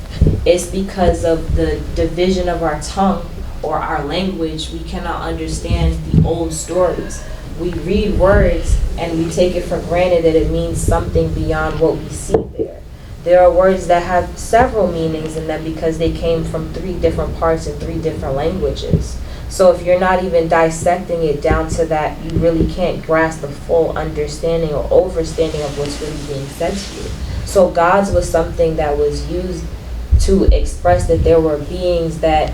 It's because of the division of our tongue or our language, we cannot understand the old stories. We read words and we take it for granted that it means something beyond what we see there. There are words that have several meanings in them because they came from 3 different parts in 3 different languages. So if you're not even dissecting it down to that, you really can't grasp the full understanding or overstanding of what's really being said to you. So gods was something that was used to express that there were beings that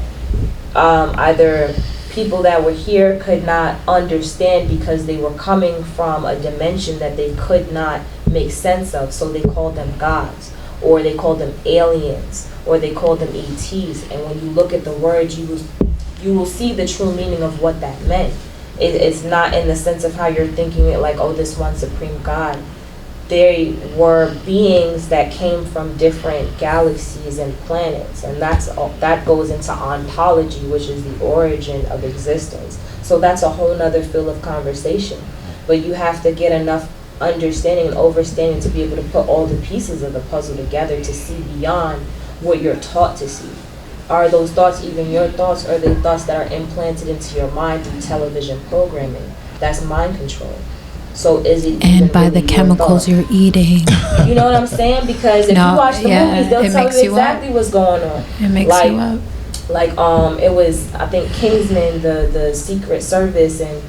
either people that were here could not understand because they were coming from a dimension that they could not make sense of. So they called them gods, or they called them aliens, or they called them ETs. And when you look at the words, you will see the true meaning of what that meant. It's not in the sense of how you're thinking it, like, oh, this one supreme God. They were beings that came from different galaxies and planets, and that goes into ontology, which is the origin of existence. So that's a whole nother field of conversation. But you have to get enough understanding and overstanding to be able to put all the pieces of the puzzle together to see beyond what you're taught to see. Are those thoughts even your thoughts, or are they thoughts that are implanted into your mind through television programming? That's mind control. So is it and by the chemicals you're eating? You know what I'm saying? Because if you watch the movies, they'll tell you exactly what's going on. It makes you up. Like it was, I think, Kingsman, the Secret Service, and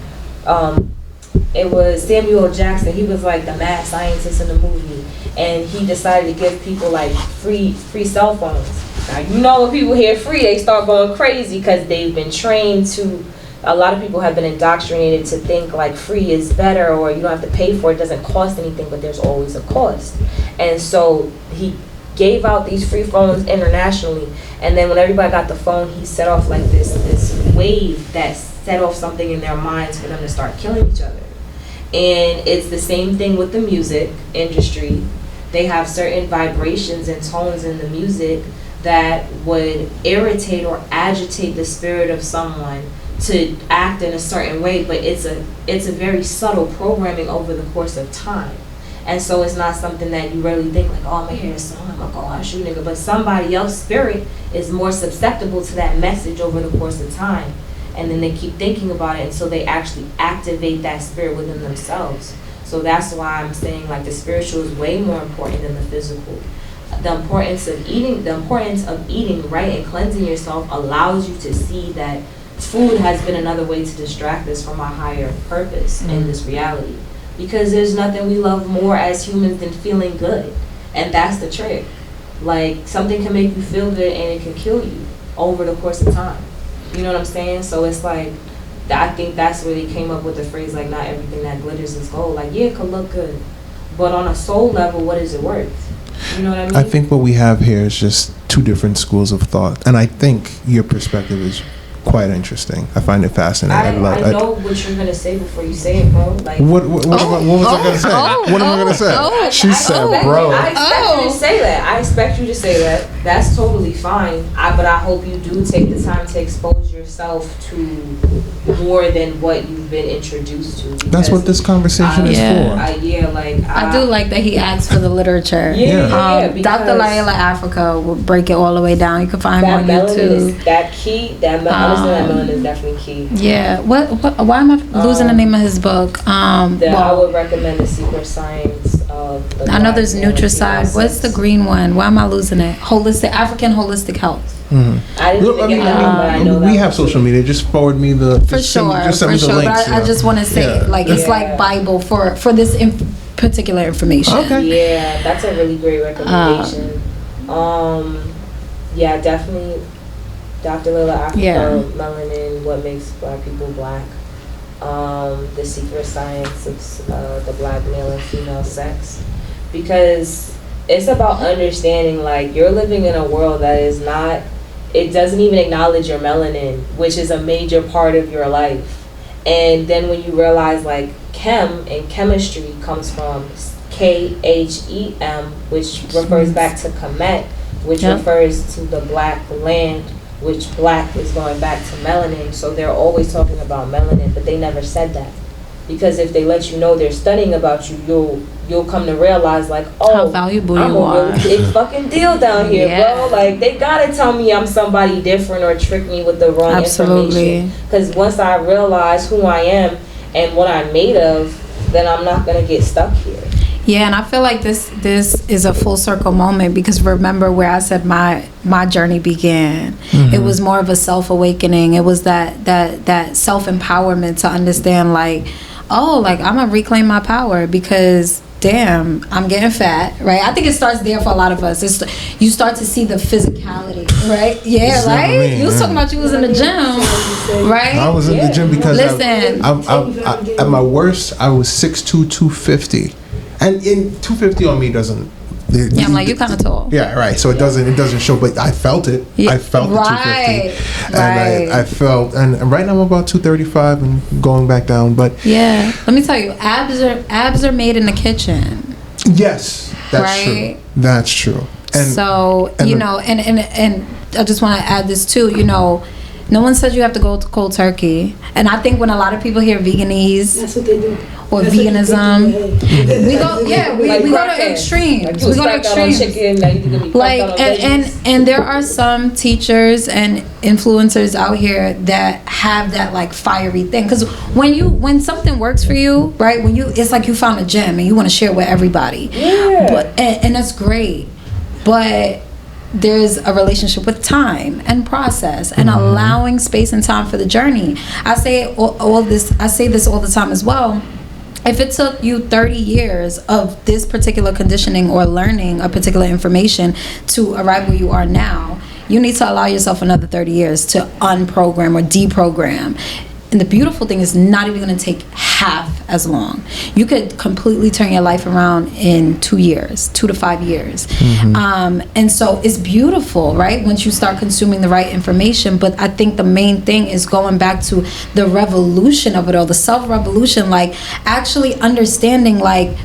it was Samuel Jackson. He was like the mad scientist in the movie, and he decided to give people like free cell phones. Now, you know, when people hear free, they start going crazy because they've been trained to. A lot of people have been indoctrinated to think like free is better, or you don't have to pay for it, it doesn't cost anything, but there's always a cost. And so he gave out these free phones internationally, and then when everybody got the phone, he set off like this wave that set off something in their minds for them to start killing each other. And it's the same thing with the music industry. They have certain vibrations and tones in the music that would irritate or agitate the spirit of someone to act in a certain way, but it's a very subtle programming over the course of time. And so it's not something that you really think like, oh, I'm gonna hear a song, I'm gonna go out and shoot nigga. But somebody else's spirit is more susceptible to that message over the course of time. And then they keep thinking about it, and so they actually activate that spirit within themselves. So that's why I'm saying like the spiritual is way more important than the physical. The importance of eating right and cleansing yourself allows you to see that food has been another way to distract us from our higher purpose in this reality. Because there's nothing we love more as humans than feeling good. And that's the trick. Like, something can make you feel good and it can kill you over the course of time. You know what I'm saying? So it's like, I think that's where they came up with the phrase, like, not everything that glitters is gold. Like, yeah, it could look good. But on a soul level, what is it worth? You know what I mean? I think what we have here is just two different schools of thought. And I think your perspective is quite interesting. I find it fascinating. I know what you're gonna say before you say it, bro. Like, what was I gonna say? What am I gonna say? She said, bro. I expect you to say that. I expect you to say that. That's totally fine. But I hope you do take the time to expose yourself to more than what you've been introduced to. That's what this conversation is for. I do like that he asked for the literature. Yeah. Dr. Laila Africa will break it all the way down. You can find him on YouTube. That melanin is definitely key. Yeah. Why am I losing the name of his book? I would recommend The Secret Science of the I know there's Nutricide. What's the green one? Why am I losing it? African Holistic Health. I didn't even get that one, but I know that. We have social media. Just forward me the send me the links. But I just want to say it's like Bible for this particular information. Okay. Yeah, that's a really great recommendation. Yeah, definitely. Dr. Lila Africa, Melanin, What Makes Black People Black. The Secret Science of the Black Male and Female Sex. Because it's about understanding, like, you're living in a world that is not, it doesn't even acknowledge your melanin, which is a major part of your life. And then when you realize, like, chem and chemistry comes from KHEM, which refers back to Kemet, which refers to the black land, which black is going back to melanin. So they're always talking about melanin, but they never said that. Because if they let you know they're studying about you, you'll come to realize, like, oh, how valuable I'm you are. a really big fucking deal down here, bro. Like, they gotta tell me I'm somebody different or trick me with the wrong information. Because once I realize who I am and what I'm made of, then I'm not gonna get stuck here. Yeah, and I feel like this is a full circle moment, because remember where I said my journey began. It was more of a self-awakening. It was that self-empowerment to understand, like, oh, like, I'm gonna reclaim my power, because damn, I'm getting fat, right? I think it starts there for a lot of us. You start to see the physicality, right? Yeah, right? You was talking about you was in the gym, right? I was in the gym because listen, I at my worst, I was 6'2", 250. And in 250 on me doesn't. Yeah, I'm like, you kind of tall. Yeah, right. So it doesn't show, but I felt it. Yeah, I felt the 250, and I felt, and right now I'm about 235 and going back down. But yeah, let me tell you, abs are made in the kitchen. Yes, that's true. That's true. And so and and I just want to add this too. You know, no one says you have to go to cold turkey, and I think when a lot of people hear veganese, that's what they do. Or that's veganism, we go to extremes. We go to extremes. Like, and there are some teachers and influencers out here that have that, like, fiery thing. Because when something works for you, right? It's like you found a gem and you want to share it with everybody. Yeah. But and that's great, but there's a relationship with time and process and allowing space and time for the journey. I say this all the time as well. If it took you 30 years of this particular conditioning or learning a particular information to arrive where you are now, you need to allow yourself another 30 years to unprogram or deprogram. And the beautiful thing is not even going to take half as long. You could completely turn your life around in 2 years, 2 to 5 years. And so it's beautiful, right? Once you start consuming the right information. But I think the main thing is going back to the revolution of it all, the self-revolution, like actually understanding, like,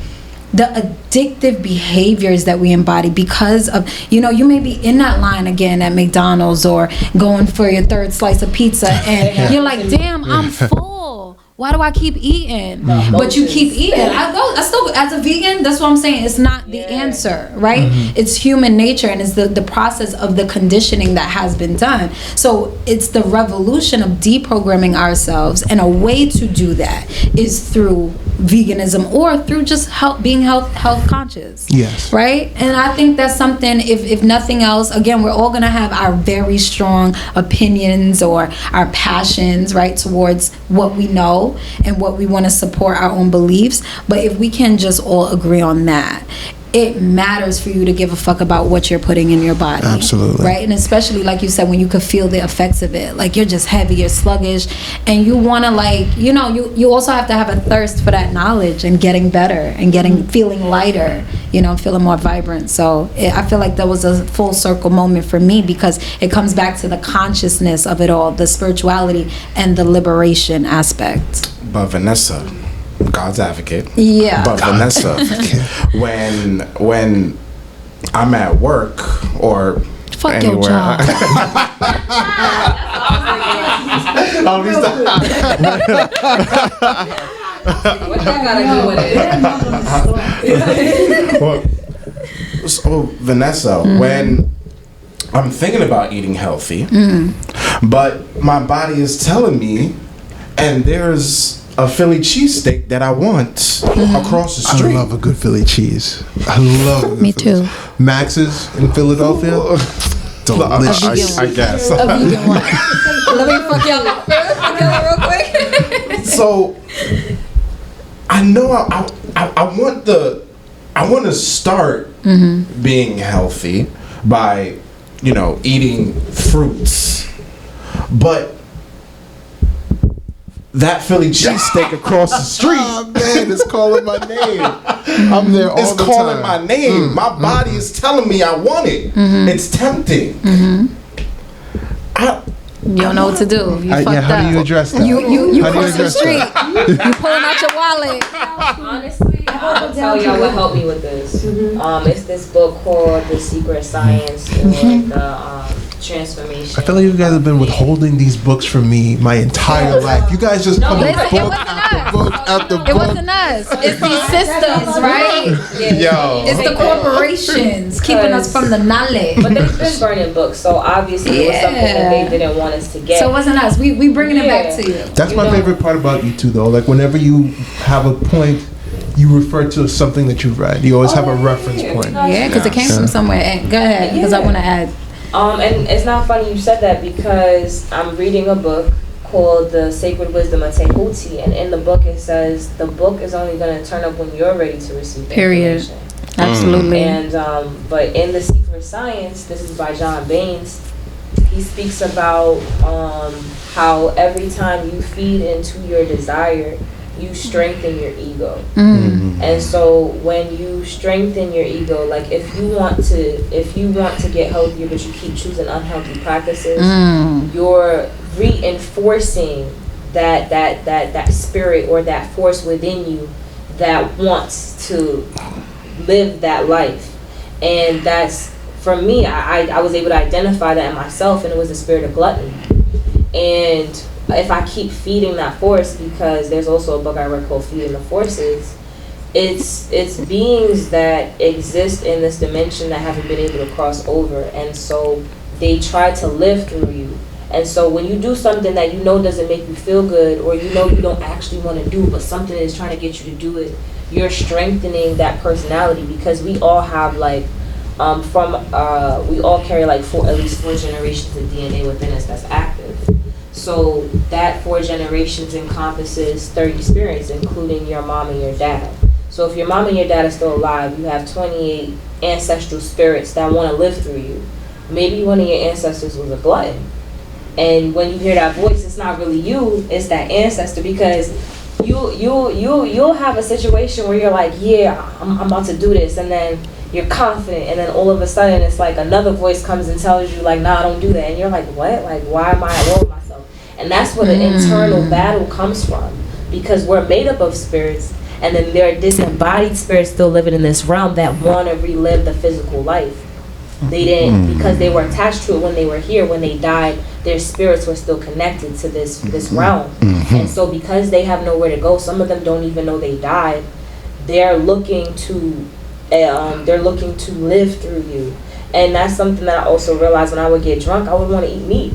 the addictive behaviors that we embody because of, you may be in that line again at McDonald's or going for your third slice of pizza and you're like, damn, I'm full. Why do I keep eating? But you keep eating. I still, as a vegan, that's what I'm saying. It's not the answer, right? It's human nature, and it's the process of the conditioning that has been done. So it's the revolution of deprogramming ourselves, and a way to do that is through veganism or through just being health conscious. Yes. Right? And I think that's something, if nothing else, again, we're all going to have our very strong opinions or our passions, right, towards what we know and what we want to support our own beliefs. But if we can just all agree on that, it matters for you to give a fuck about what you're putting in your body. Absolutely. Right? And especially, like you said, when you could feel the effects of it. Like, you're just heavy, you're sluggish, and you want to, like, you also have to have a thirst for that knowledge and getting better and feeling lighter, feeling more vibrant. So I feel like that was a full circle moment for me, because it comes back to the consciousness of it all, the spirituality and the liberation aspect. But Vanessa, God's advocate. Yeah. But Vanessa, when I'm at work or fuck anywhere, your job. What that gotta do with it? So Vanessa, when I'm thinking about eating healthy, but my body is telling me, and there's a Philly cheesesteak that I want across the street. I love a good Philly cheese. I love it. Me too. Max's in Philadelphia. Delicious. I guess. A vegan one. Let me fuck y'all up real quick. So I know I want to start being healthy by eating fruits, but that Philly cheesesteak across the street, oh man, it's calling my name. I'm there all the time. It's calling my name. My body is telling me I want it. It's tempting. You don't know what to do. You fucked up. How do you address that? You How do you cross the address street. that? You pulling out your wallet. Honestly, I'll tell y'all what helped me with this. It's this book called The Secret Science or the Transformation. I feel like you guys have been withholding these books from me my entire life. You guys just come with book after book after book. It wasn't us. It's these systems, right? Yo. It's the corporations keeping us from the knowledge. But they've been burning books, so obviously it was something that they didn't want us to get. So it wasn't us. We bringing it back to you. That's my favorite part about you two, though. Like, whenever you have a point, you refer to something that you've read. You always have a reference point. Yeah, because it came from somewhere. Go ahead, because I want to add. And it's not funny you said that, because I'm reading a book called The Sacred Wisdom of Tehuti, and in the book it says the book is only going to turn up when you're ready to receive the information. Absolutely. And but in The Secret Science, this is by John Baines, he speaks about how every time you feed into your desire, you strengthen your ego. And so when you strengthen your ego, like if you want to get healthier but you keep choosing unhealthy practices, you're reinforcing that spirit or that force within you that wants to live that life. And that's, for me, I was able to identify that in myself, and it was the spirit of gluttony. And if I keep feeding that force, because there's also a book I read called Feeding the Forces, it's beings that exist in this dimension that haven't been able to cross over, and so they try to live through you. And so when you do something that you know doesn't make you feel good, or you know you don't actually want to do, but something is trying to get you to do it, you're strengthening that personality, because we all have we all carry at least 4 generations of DNA within us that's active. So that 4 generations encompasses 30 spirits, including your mom and your dad. So if your mom and your dad are still alive, you have 28 ancestral spirits that want to live through you. Maybe one of your ancestors was a glutton. And when you hear that voice, it's not really you, it's that ancestor, because you'll have a situation where you're like, yeah, I'm about to do this, and then you're confident, and then all of a sudden it's like another voice comes and tells you like, nah, don't do that, and you're like, what? Like, why am I at war with myself? And that's where the internal battle comes from, because we're made up of spirits, And then there are disembodied spirits still living in this realm that want to relive the physical life. They didn't, because they were attached to it when they were here. When they died, their spirits were still connected to this realm. And so because they have nowhere to go, some of them don't even know they died. They're looking to live through you. And that's something that I also realized when I would get drunk. I would want to eat meat.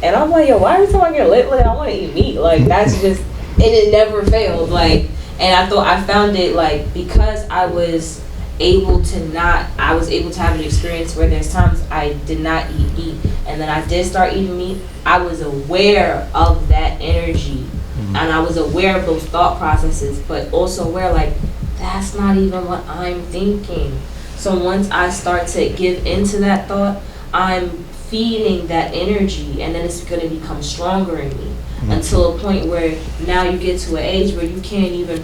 And I'm like, yo, why every time I get lit, I want to eat meat? Like, that's just, and it never failed. Like, and I found it, like, because I was able to have an experience where there's times I did not eat meat, and then I did start eating meat. I was aware of that energy, and I was aware of those thought processes, but also aware, like, that's not even what I'm thinking. So once I start to give into that thought, I'm feeding that energy, and then it's going to become stronger in me until a point where now you get to an age where you can't even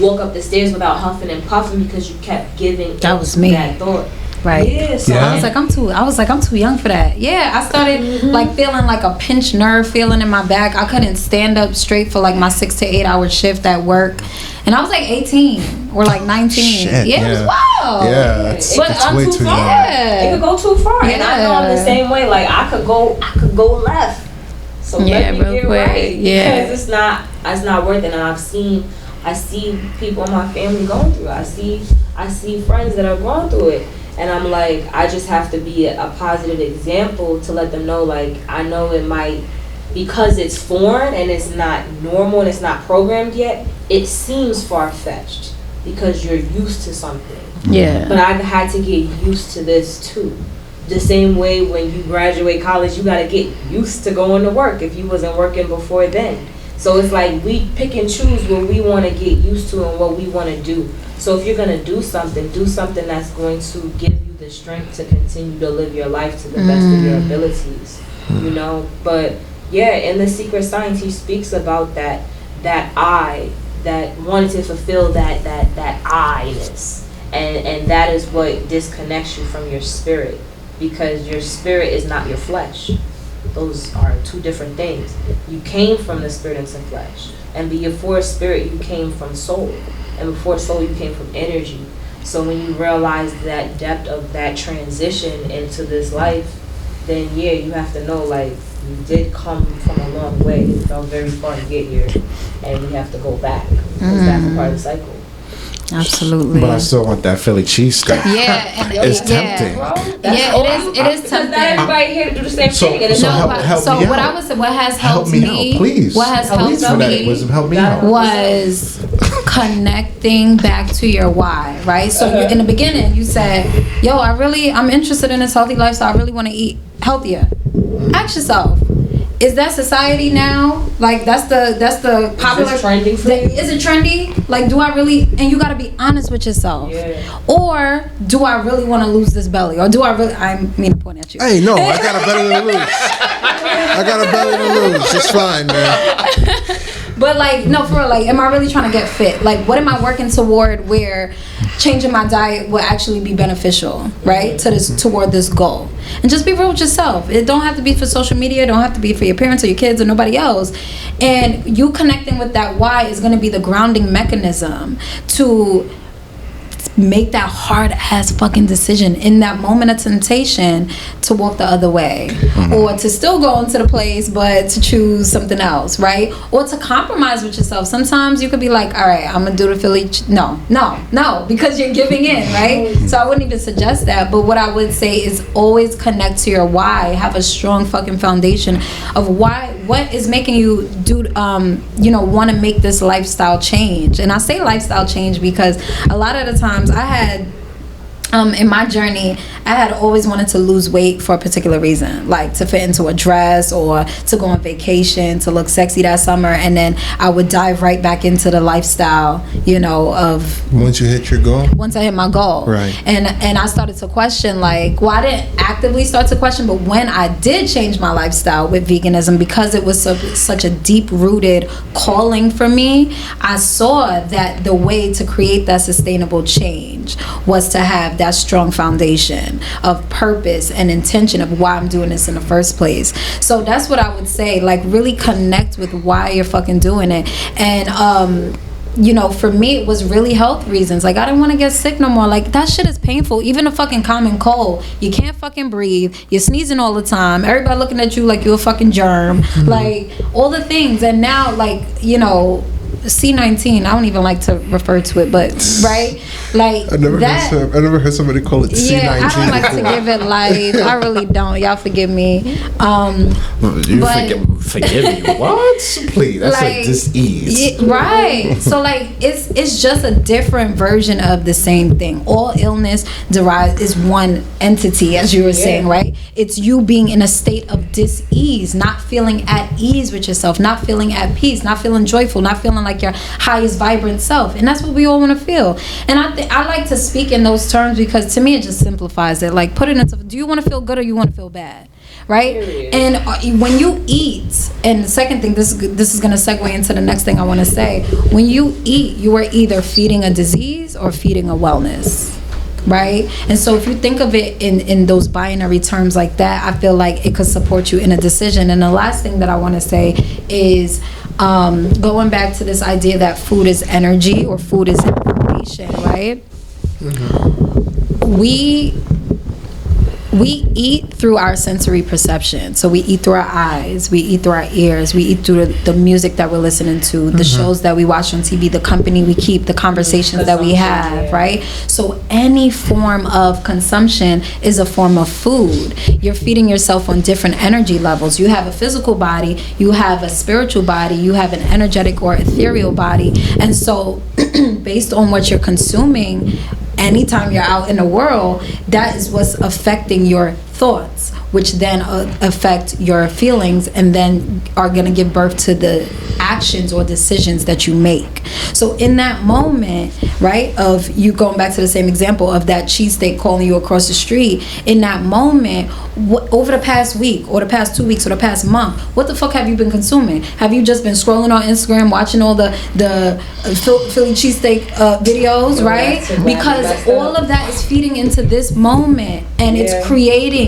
walk up the stairs without huffing and puffing because you kept giving that was me. That thought. Right. Yeah, so I was like, I'm too young for that. Yeah, I started like feeling like a pinched nerve feeling in my back. I couldn't stand up straight for like my 6 to 8 hour shift at work. And I was like 18 or like 19. Shit, yeah, it was wild. Yeah, that's way too young. It could go too far. Yeah. And I know I'm the same way. Like I could go left. So let me get right. Yeah. Because it's not worth it. And I see people in my family going through it. I see friends that are going through it. And I'm like, I just have to be a positive example to let them know, like, I know it might, because it's foreign and it's not normal and it's not programmed yet, it seems far-fetched because you're used to something. Yeah. But I've had to get used to this too. The same way when you graduate college, you got to get used to going to work if you wasn't working before then. So it's like we pick and choose what we want to get used to and what we want to do. So if you're going to do something that's going to give you the strength to continue to live your life to the best of your abilities, you know. But yeah, in The Secret Science, he speaks about that I, that wanted to fulfill that I-ness. And that is what disconnects you from your spirit, because your spirit is not your flesh. Those are two different things. You came from the spirit into flesh. And before spirit, you came from soul. And before soul, you came from energy. So when you realize that depth of that transition into this life, then yeah, you have to know, like, you did come from a long way. You felt very far to get here. And we have to go back. Because that's a part of the cycle. Absolutely. But I still want that Philly cheesesteak. Yeah, and It's tempting. It is tempting. Not everybody here to do the same thing. And So help me what out. What has helped me, please. What has helped me help me out. was connecting back to your why, right? So in the beginning, you said, yo, I'm interested in this healthy lifestyle. I really want to eat healthier. Ask yourself, is that society now? Like that's the popular. Is this trending for you? Is it trendy? Like, do I really? And you got to be honest with yourself. Yeah. Or do I really want to lose this belly? Or do I really? I mean to point at you. Hey, no, I got a belly to lose. I got a belly to lose. It's fine, man. But like, no, for real, like, am I really trying to get fit? Like, what am I working toward where changing my diet will actually be beneficial, right? Toward this goal. And just be real with yourself. It don't have to be for social media. It don't have to be for your parents or your kids or nobody else. And you connecting with that why is going to be the grounding mechanism to make that hard ass fucking decision in that moment of temptation to walk the other way, or to still go into the place but to choose something else, right? Or to compromise with yourself. Sometimes you could be like, all right, I'm gonna do the Philly no, because you're giving in, right? So I wouldn't even suggest that. But what I would say is always connect to your why. Have a strong fucking foundation of what is making you do want to make this lifestyle change. And I say lifestyle change because a lot of the times I had in my journey, I had always wanted to lose weight for a particular reason, like to fit into a dress or to go on vacation, to look sexy that summer, and then I would dive right back into the lifestyle, of once you hit your goal. Once I hit my goal, right? And I started to question, like, well, I didn't actively start to question, but when I did change my lifestyle with veganism, because it was such a deep-rooted calling for me, I saw that the way to create that sustainable change was to have that strong foundation of purpose and intention of why I'm doing this in the first place. So that's what I would say, like, really connect with why you're fucking doing it. And you know, for me, it was really health reasons. Like, I didn't want to get sick no more. Like, that shit is painful. Even a fucking common cold. You can't fucking breathe. You're sneezing all the time. Everybody looking at you like you're a fucking germ. Like, all the things. And now, like, you know, C19, I don't even like to refer to it, but, right? Like, I never heard somebody call it C19. Yeah, I don't like to give it life. I really don't. Y'all forgive me. Forgive me. What? Please, that's like, a dis-ease. Right. So, like, it's just a different version of the same thing. All illness is one entity, as you were saying, right? It's you being in a state of dis-ease, not feeling at ease with yourself, not feeling at peace, not feeling joyful, not feeling like your highest vibrant self. And that's what we all want to feel. And I like to speak in those terms because to me it just simplifies it. Like, put it into, do you want to feel good or you want to feel bad? Right? And when you eat, and the second thing, this is going to segue into the next thing I want to say. When you eat, you are either feeding a disease or feeding a wellness. Right? And so if you think of it in those binary terms like that, I feel like it could support you in a decision. And the last thing that I want to say is going back to this idea that food is energy or food is information, right? Mm-hmm. We eat through our sensory perception. So we eat through our eyes, we eat through our ears, we eat through the music that we're listening to, the shows that we watch on TV, the company we keep, the conversations that we have, right? So any form of consumption is a form of food. You're feeding yourself on different energy levels. You have a physical body, you have a spiritual body, you have an energetic or ethereal body. And so based on what you're consuming, anytime you're out in the world, that is what's affecting your thoughts, which then affect your feelings and then are going to give birth to the actions or decisions that you make. So in that moment, right, of you going back to the same example of that cheesesteak calling you across the street, in that moment, over the past week or the past 2 weeks or the past month, what the fuck have you been consuming? Have you just been scrolling on Instagram watching all the Philly cheesesteak videos, right? Because all of that is feeding into this moment and it's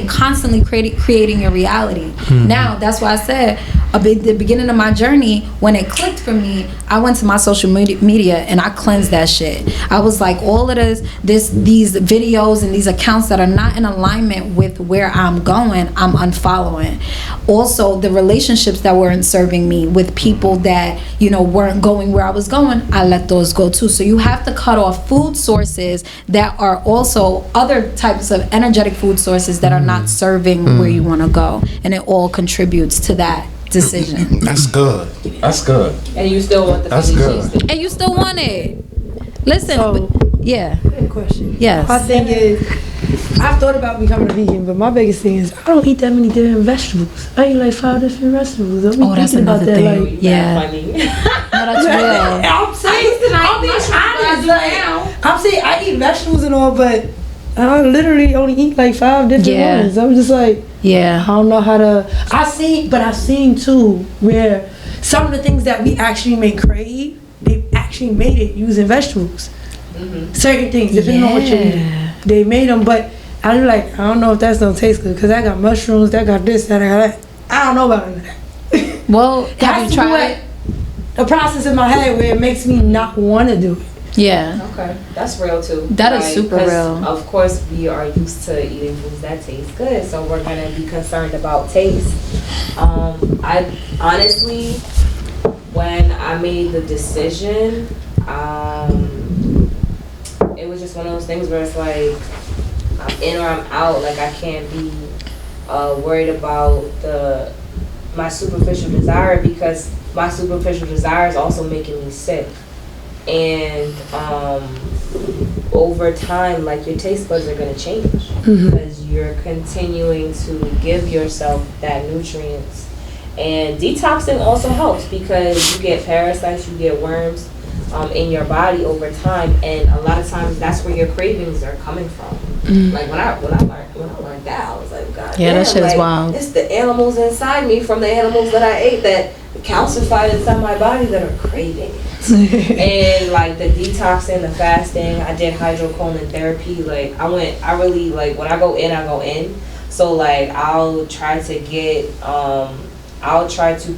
constantly creating your reality. Now, that's why I said at the beginning of my journey, when it clicked for me, I went to my social media and I cleansed that shit. I was like, all of these videos and these accounts that are not in alignment with where I'm going, I'm unfollowing. Also, the relationships that weren't serving me with people that, you know, weren't going where I was going, I let those go too. So you have to cut off food sources that are also other types of energetic food sources that are not serving where you want to go. And it all contributes to that decision. That's good. That's good. And you still want the Philly cheesesteak. And you still want it. Listen, yeah. Good question. Yes. My thing is, I've thought about becoming a vegan, but my biggest thing is I don't eat that many different vegetables. I eat like 5 different vegetables. I'm that's thinking about another that. thing. Like, Yeah. Funny. No, that's real. I'm saying I eat vegetables and all, but I literally only eat like 5 different ones. I'm just like, I don't know how to. I've seen too where some of the things that we actually may crave, they've actually made it using vegetables. Certain things, depending on what you're eating, they made them. But I'm like, I don't know if that's gonna taste good because I got mushrooms, that got this, that, I got that. I don't know about none of that. Well, have you tried it? A process in my head where it makes me not want to do it. Yeah. Okay, that's real too. That is super 'cause real. Of course, we are used to eating foods that taste good, so we're gonna be concerned about taste. I honestly, when I made the decision, it was just one of those things where it's like I'm in or I'm out. Like I can't be worried about my superficial desire because my superficial desire is also making me sick. And over time, like your taste buds are gonna change because you're continuing to give yourself that nutrients. And detoxing also helps because you get parasites, you get worms in your body over time, and a lot of times that's where your cravings are coming from. Like when I learned that, I was like, God, yeah, damn, that shit is like, wild. It's the animals inside me from the animals that I ate that calcified inside my body that are craving. And like the detoxing, the fasting, I did hydrocolon therapy. Like I really like when I go in. So like I'll try to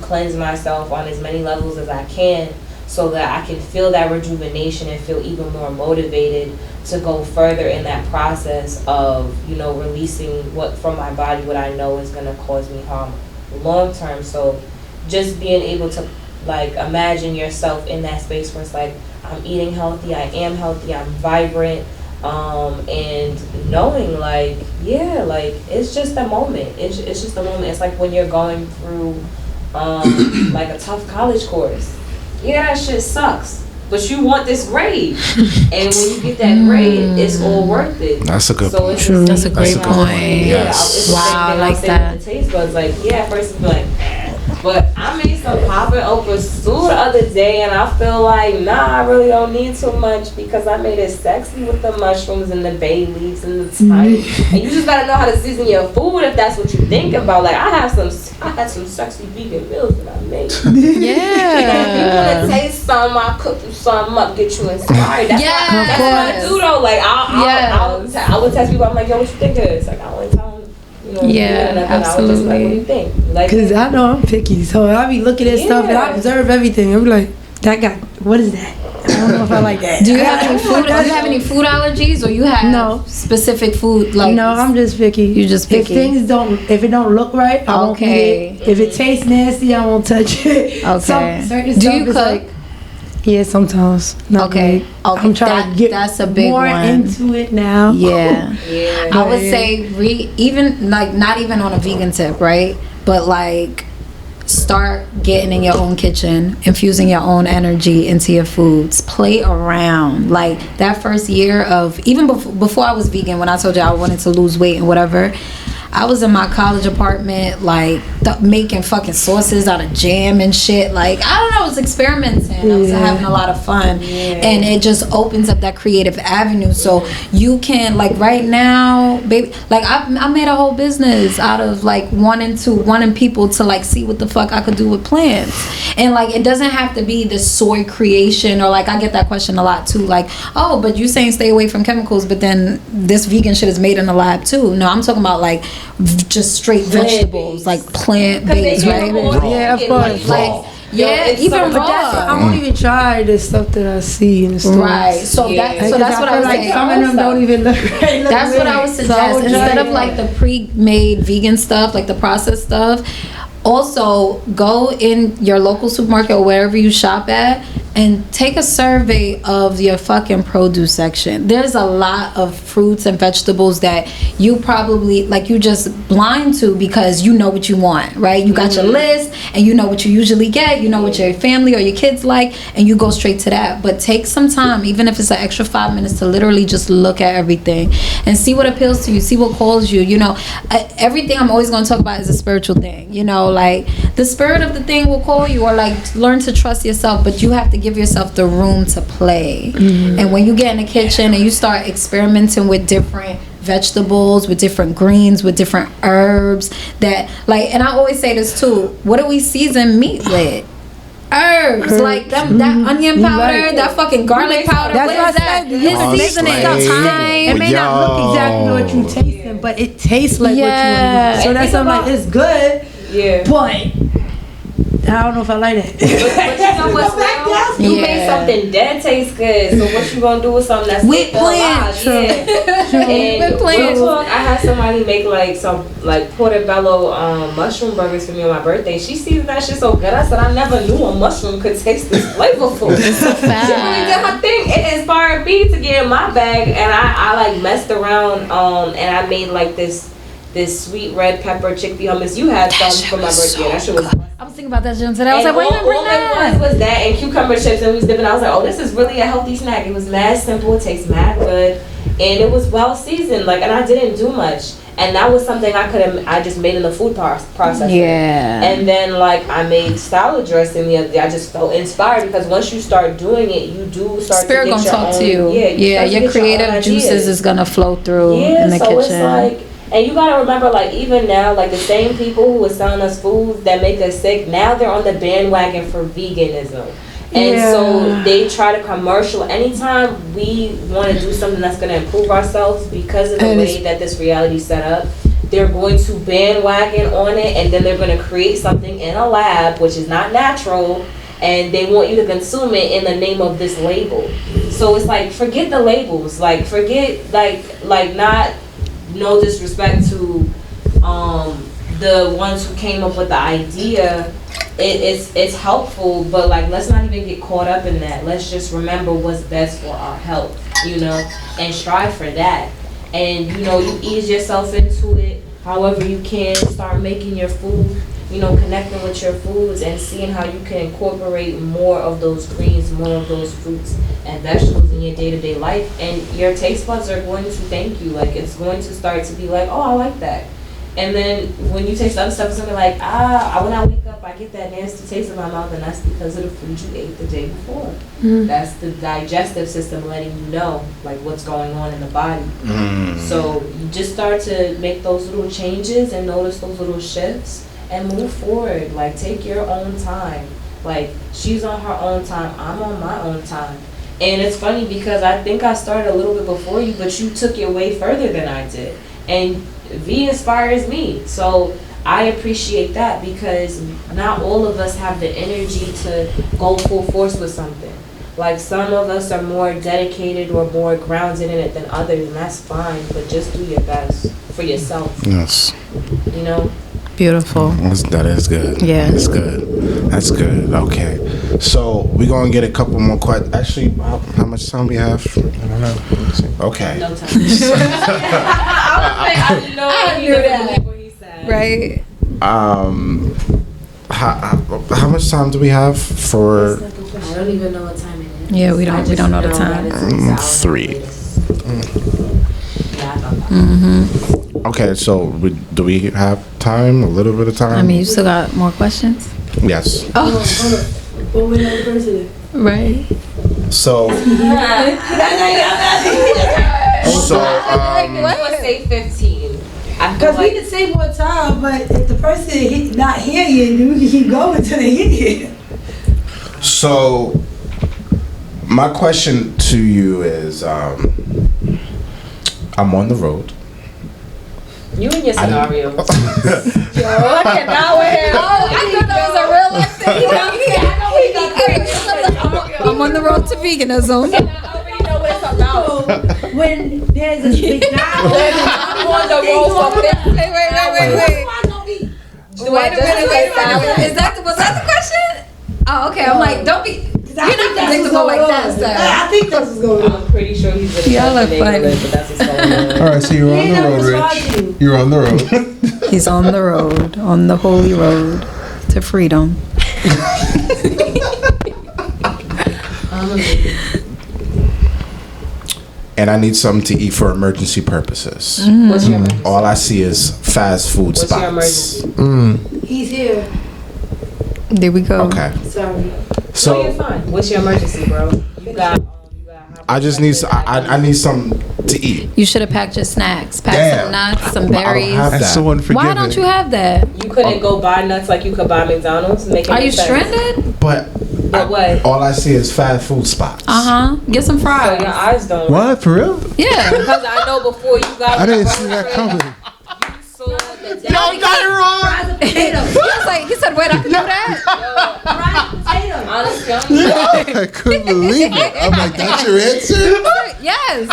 cleanse myself on as many levels as I can so that I can feel that rejuvenation and feel even more motivated to go further in that process of, you know, releasing what from my body, what I know is going to cause me harm long term. So just being able to, like, imagine yourself in that space where it's like, I'm eating healthy, I am healthy, I'm vibrant, and knowing, like, yeah, like, it's just a moment. It's just a moment. It's like when you're going through, like, a tough college course. Yeah, that shit sucks, but you want this grade, and when you get that grade, it's all worth it. That's a good point. True. That's a great point. Yes. Wow, I like that. The taste buds, like, yeah, at first it's like, but I made some poppin' okra stew the other day, and I feel like, nah, I really don't need too much because I made it sexy with the mushrooms and the bay leaves and the thyme. And you just gotta know how to season your food if that's what you think about. Like, I had some sexy vegan meals that I made. Yeah. If you wanna taste some, I'll cook you some up, get you inspired. That's what I do though. Like, I would test people. I'm like, yo, what you think of this? Like, I only tell them. Absolutely. Like, what do you think? Like, cause I know I'm picky, so I be looking at stuff and I observe everything. I'm like, that guy, what is that? I don't know if I like that. Do you have any food? Do you have any food allergies, or you have specific food? Like, no, I'm just picky. You just picky. If it don't look right, I won't eat it. If it tastes nasty, I won't touch it. Okay. Do you cook? Like, yeah, sometimes. Okay. I'm trying to get that's a big more one. into it now. Yeah. I would say even like not even on a vegan tip, right? But like start getting in your own kitchen, infusing your own energy into your foods. Play around. Like that first year of even before I was vegan, when I told you I wanted to lose weight and whatever, I was in my college apartment, like making fucking sauces out of jam and shit. Like, I don't know, I was experimenting. I was having a lot of fun. And it just opens up that creative avenue. So you can, like, right now, baby, like, I made a whole business out of, like, wanting people to, like, see what the fuck I could do with plants. And, like, it doesn't have to be the soy creation, or, like, I get that question a lot, too. Like, oh, but you saying stay away from chemicals, but then this vegan shit is made in the lab, too. No, I'm talking about, like, just straight vegetables, like plant-based, right? Yeah, of course. Like, yeah, even raw. I won't even try the stuff that I see in the stores. Right. So that's what I was like. saying. Some of them don't even look right. That's what I would suggest. Instead of like the pre-made vegan stuff, like the processed stuff, also go in your local supermarket or wherever you shop at and take a survey of your fucking produce section. There's a lot of fruits and vegetables that you probably, like, you just blind to because you know what you want, right? You got your list and you know what you usually get, you know what your family or your kids like, and you go straight to that. But take some time, even if it's an extra 5 minutes, to literally just look at everything and see what appeals to you, see what calls you. You know, everything I'm always going to talk about is a spiritual thing. You know, like, the spirit of the thing will call you, or like learn to trust yourself, but you have to give yourself the room to play. And when you get in the kitchen and you start experimenting with different vegetables, with different greens, with different herbs, that, like, and I always say this too, what do we season meat with? Herbs, like that onion powder, that fucking garlic powder. That's what is that? His seasoning, thyme. It may not look exactly what you tasting, but it tastes like what you want. So that's something like, it's good. Yeah. But I don't know if I like that. But you know what's real? You make something that tastes good. So what you gonna do with something that's with plants? And with plants. I had somebody make like some like portobello mushroom burgers for me on my birthday. She seasoned that shit so good. I said I never knew a mushroom could taste this flavorful. It's so fast. She really did her thing. It inspired me to get in my bag, and I like messed around and I made like this sweet red pepper chickpea hummus. You had some for my birthday. That shit was. I was thinking about that shit today. I was like, wait a minute, all it was that and cucumber chips, and we was dipping. I was like, oh, this is really a healthy snack. It was mad simple. It tastes mad good, and it was well seasoned. Like, and I didn't do much. And that was something I just made in the food processor. Yeah. And then, like, I made salad dressing the other day. I just felt inspired because once you start doing it, you do start Spirit to get gonna your talk own, to you. Yeah, your creative juices is gonna flow through in the so kitchen. It's like, and you gotta remember, like, even now, like, the same people who were selling us foods that make us sick, now they're on the bandwagon for veganism. And so they try to commercial. Anytime we want to do something that's going to improve ourselves because of the way that this reality set up, they're going to bandwagon on it, and then they're going to create something in a lab, which is not natural, and they want you to consume it in the name of this label. So it's like, forget the labels, like forget like not, no disrespect to the ones who came up with the idea. It's helpful, but like, let's not even get caught up in that. Let's just remember what's best for our health, you know, and strive for that. And you know, you ease yourself into it however you can. Start making your food, you know, connecting with your foods and seeing how you can incorporate more of those greens, more of those fruits and vegetables in your day-to-day life, and your taste buds are going to thank you. Like, it's going to start to be like, oh, I like that. And then when you taste other stuff, it's gonna be like, when I wake up, I get that nasty taste in my mouth, and that's because of the food you ate the day before. That's the digestive system letting you know, like, what's going on in the body. So you just start to make those little changes and notice those little shifts and move forward. Like, take your own time. Like, she's on her own time, I'm on my own time. And it's funny because I think I started a little bit before you, but you took it way further than I did. And V inspires me, so I appreciate that, because not all of us have the energy to go full force with something. Like, some of us are more dedicated or more grounded in it than others, and that's fine, but just do your best for yourself. Yes. You know? Beautiful. That is good. Yeah. That's good. That's good. Okay. So we're going to get a couple more questions. Actually, how much time we have? I don't know. Okay. No time. I knew that. What he said. Right. How much time do we have for? I don't even know what time it is. Yeah, we don't know the time. 3. Okay, so do we have time? A little bit of time? I mean, you still got more questions? Yes. Hold on. What we know the person? Right. So. You would say 15. Because we can say more time, but if the person not hear you, then we can keep going until they hear you. So, my question to you is, I'm on the road. You and your scenario. Yo, I cannot with him. I thought that was a real life thing. I'm on the road to veganism. And I already know what it's about. When there's a big I'm on the road for 15. Wait. Was that the question? Oh, okay. I'm like, don't be. You're not predictable like that, sir. I think that's what's going on. I'm pretty sure he's gonna Y'all are funny. but that's what's going on. All right, so you're on the road, Rich. You're on the road. He's on the road, on the holy road to freedom. And I need something to eat for emergency purposes. What's your emergency? All I see is fast food What's spots. your emergency? He's here. There we go. Okay. Sorry. So you're fine. What's your emergency, bro? You got I just need. I need something to eat. You should have packed your snacks. Pack Damn. some nuts, some I don't berries. have That's that. so unforgiving. Why don't you have that? You couldn't go buy nuts like you could buy McDonald's. Make it Are you make sense. stranded? But what? all I see is fast food spots. Get some So fries. your eyes don't. What, for real? Yeah. Because I know before you got. I didn't see that coming. You saw the You got it wrong. He said, wait, I can do that? Honestly, I'm I couldn't believe it. I'm like, that's your answer? Yes.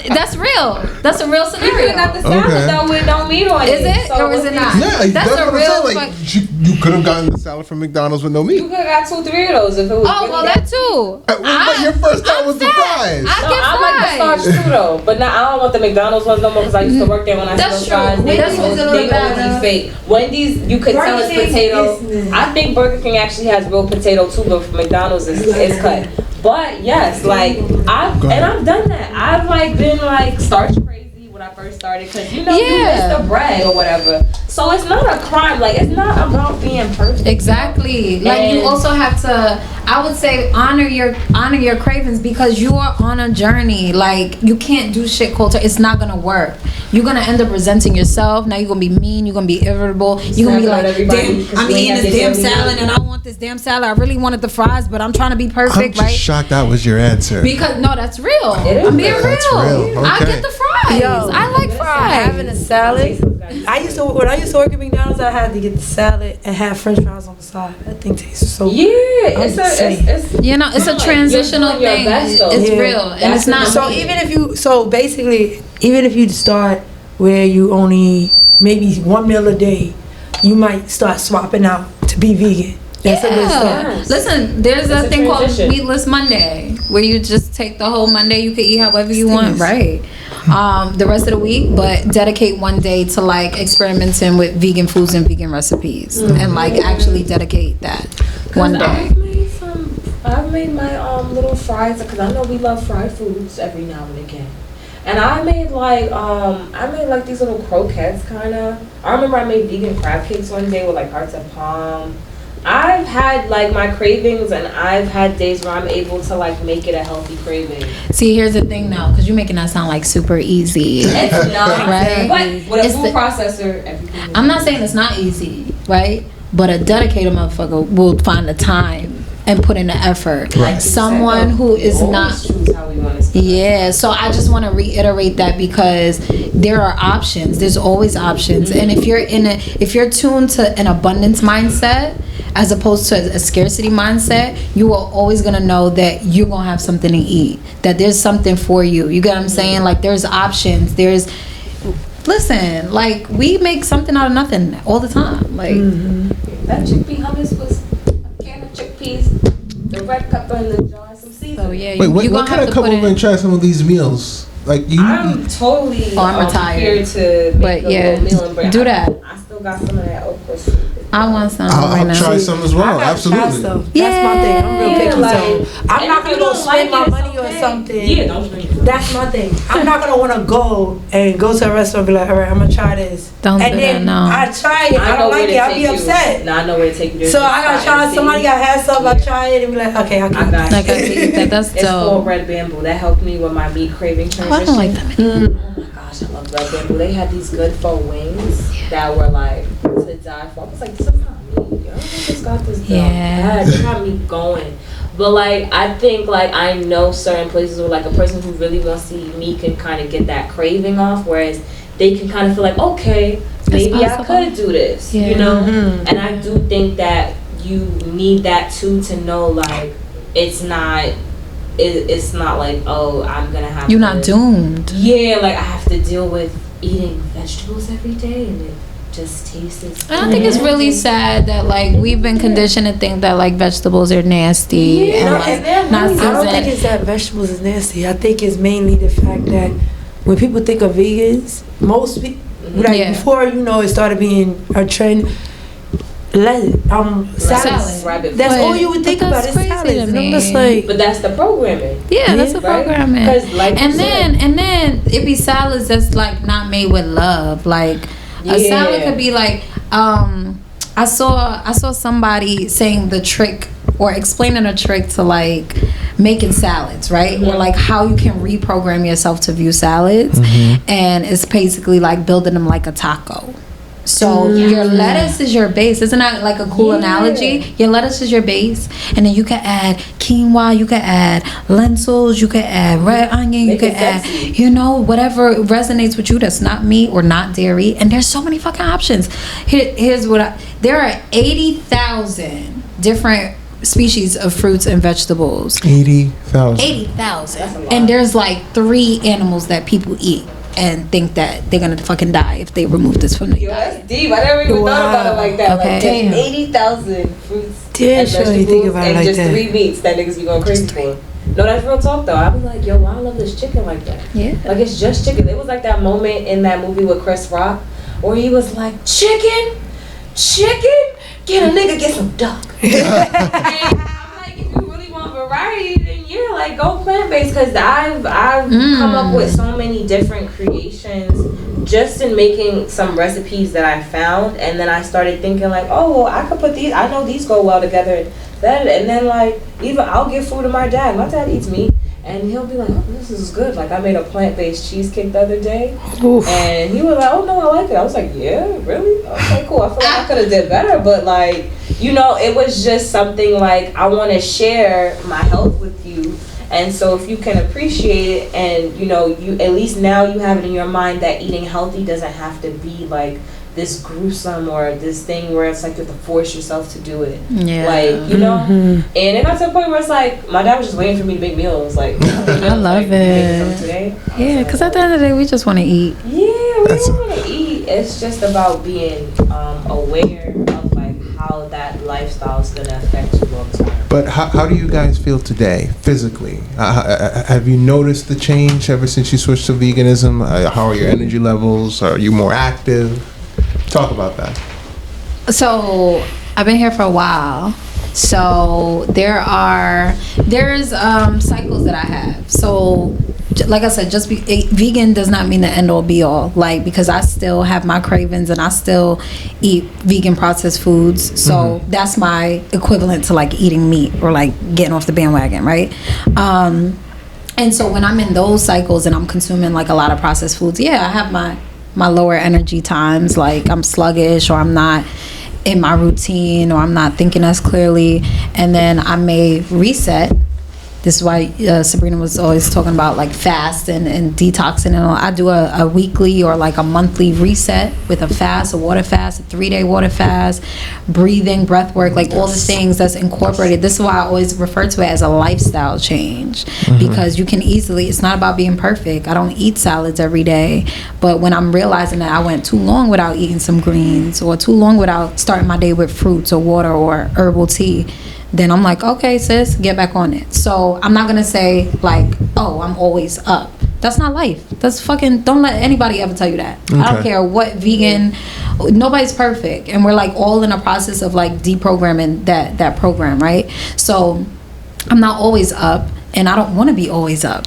That's real. That's a real scenario. got the salad Okay. though with no meat on it. Is it or is it not? Yeah, That's a what I'm real. saying. Like, you could have gotten the salad from McDonald's with no meat. You could have got 2-3 of those if it was. Oh, really well, that too. But your first thought was the fries. I No, get I like the fries. starch too though, but now I don't want the McDonald's ones no more because I used to work there when I That's still true. fries. They That's always a little better. fake. Wendy's, you could tell it's Burger King potato. is- I think Burger King actually has real potato too, but McDonald's is cut. But yes, like I've done that. I've like been like starch crazy when I first started because you miss the bread or whatever. So it's not a crime. Like it's not about being perfect. Exactly. Like you also have to, I would say, honor your cravings because you are on a journey. Like you can't do shit cold turkey. It's not gonna work. You're gonna end up resenting yourself. Now you're gonna be mean. You're gonna be irritable. You're gonna be like, damn, I'm eating this damn salad and I want this damn salad. I really wanted the fries, but I'm trying to be I'm perfect, just right? shocked that was your answer. Because no, that's real. It is I'm being real. real. That's real. I Okay. get the fries. fries. I like fries. Having a salad. When I used to work at McDonald's, I had to get the salad and have French fries on the side. That thing tastes so. Yeah, it's a transitional thing. It's real, and it's not. So basically, even if you start where you only maybe one meal a day, you might start swapping out to be vegan. That's a good start. Listen, there's a thing called Meatless Monday, where you just take the whole Monday. You can eat however you want, right? The rest of the week, but dedicate one day to like experimenting with vegan foods and vegan recipes, and like actually dedicate that one day. I've made my little fries because I know we love fried foods every now and again. And I made like these little croquettes kind of. I remember I made vegan crab cakes one day with like hearts of palm. I've had like my cravings, and I've had days where I'm able to like make it a healthy craving. See, here's the thing now, because you're making that sound like super easy. It's not, right? But with a food processor, everything. I'm not saying it's not easy, right? But a dedicated motherfucker will find the time and put in the effort. Like someone who is not. Choose how we want to spend. Yeah, so I just want to reiterate that, because there are options. There's always options, and if you're tuned to an abundance mindset as opposed to a scarcity mindset, you are always gonna know that you're gonna have something to eat. That there's something for you. You get what I'm saying? Like there's options. Listen, like we make something out of nothing all the time. Like that chickpea hummus was a can of chickpeas, the red pepper in the jar, and some seasoning. So yeah, Wait, what kind of couple been try some of these meals? Like you? I'm totally retired. here to make a little meal and bring. Do that. I still got some of that okra soup. I want some. I'll try some as well. Absolutely. That's my thing. I'm real picky. So I'm not gonna go spend my money on something. Yeah, don't spend. That's my thing. I'm not gonna want to go to a restaurant and be like, all right, I'm gonna try this. Don't and do then that, no. I try it. I don't like it. I'll be upset. No, I know where to take you. So I gotta try. Somebody gotta have something. I try it and be like, okay, I got it. That's dope. It's called Red Bamboo. That helped me with my meat craving transition. I don't like that. Oh my gosh, I love Red Bamboo. They had these good faux wings that were like to die for. I was like, this is not me. I just got this done. Yeah, it got me going. But like, I think like I know certain places where like a person who really wants to eat meat can kind of get that craving off, whereas they can kind of feel like, okay, maybe I could do this, you know. And I do think that you need that too, to know like it's not like, oh, I'm gonna have. You're not doomed. Yeah, like I have to deal with eating vegetables every day, and it just tastes. I think it's really sad that like we've been conditioned to think that like vegetables are nasty and like not seasoned. I don't think it's that vegetables is nasty. I think it's mainly the fact that when people think of vegans, most people before it started being a trend. Salad. That's all you would think about is salads. And I'm just like, but that's the programming. Yeah, that's the programming. Like and then it be salads that's like not made with love. Like a salad could be like I saw somebody saying the trick or explaining a trick to like making salads, right? Or like how you can reprogram yourself to view salads, and it's basically like building them like a taco. So your lettuce is your base. Isn't that like a cool analogy? Your lettuce is your base, and then you can add quinoa, you can add lentils, you can add red onion, you can add, whatever resonates with you that's not meat or not dairy. And there's so many fucking options. Here's what there are 80,000 different species of fruits and vegetables. 80,000. 80,000. And there's like 3 animals that people eat and think that they're gonna fucking die if they remove this from the diet. That's deep. I never even thought about it like that. Okay. Like 80,000 fruits and vegetables think about and like just that. 3 meats that niggas be going crazy for. No, that's real talk though. I be like, yo, why I love this chicken like that? Yeah. Like it's just chicken. It was like that moment in that movie with Chris Rock where he was like, chicken, get a nigga, get some duck. And I'm like, if you really want variety, then yeah, like go plant-based, because I've come up with so many different creations just in making some recipes that I found, and then I started thinking like, oh well, I could put these, I know these go well together, and then like even I'll give food to my dad. My dad eats meat, and he'll be like, oh, this is good. Like I made a plant-based cheesecake the other day. Oof. And he was like, oh no, I like it. I was like, yeah, really? Okay, cool. I feel like I could have did better, but like, it was just something like I want to share my health with you, And so if you can appreciate it, and you know, you at least now you have it in your mind that eating healthy doesn't have to be like this gruesome or this thing where it's like you have to force yourself to do it. Yeah. Like, you know? And it got to a point where it's like, my dad was just waiting for me to make meals. Like, I love it. Today. Yeah, because at the end of the day, we just want to eat. Yeah, we don't want to eat. It's just about being aware of like how that lifestyle is going to affect you long term. But how do you guys feel today, physically? Have you noticed the change ever since you switched to veganism? How are your energy levels? Are you more active? Talk about that. So I've been here for a while. So there's cycles that I have. So like I said, vegan does not mean the end all be all. Like, because I still have my cravings and I still eat vegan processed foods. So that's my equivalent to like eating meat or like getting off the bandwagon, right? And so when I'm in those cycles and I'm consuming like a lot of processed foods, yeah, I have my lower energy times, like I'm sluggish or I'm not in my routine or I'm not thinking as clearly, and then I may reset. This is why Sabrina was always talking about like fast and detoxing and all. I do a weekly or like a monthly reset with a fast, a water fast, a 3-day water fast, breathing, breath work, like all the things that's incorporated. This is why I always refer to it as a lifestyle change, because you can easily, it's not about being perfect. I don't eat salads every day, but when I'm realizing that I went too long without eating some greens or too long without starting my day with fruits or water or herbal tea, then I'm like, okay, sis, get back on it. So I'm not gonna say like, oh, I'm always up. That's not life. That's fucking, don't let anybody ever tell you that. Okay. I don't care what vegan, nobody's perfect. And we're like all in a process of like deprogramming that program, right? So I'm not always up. And I don't want to be always up,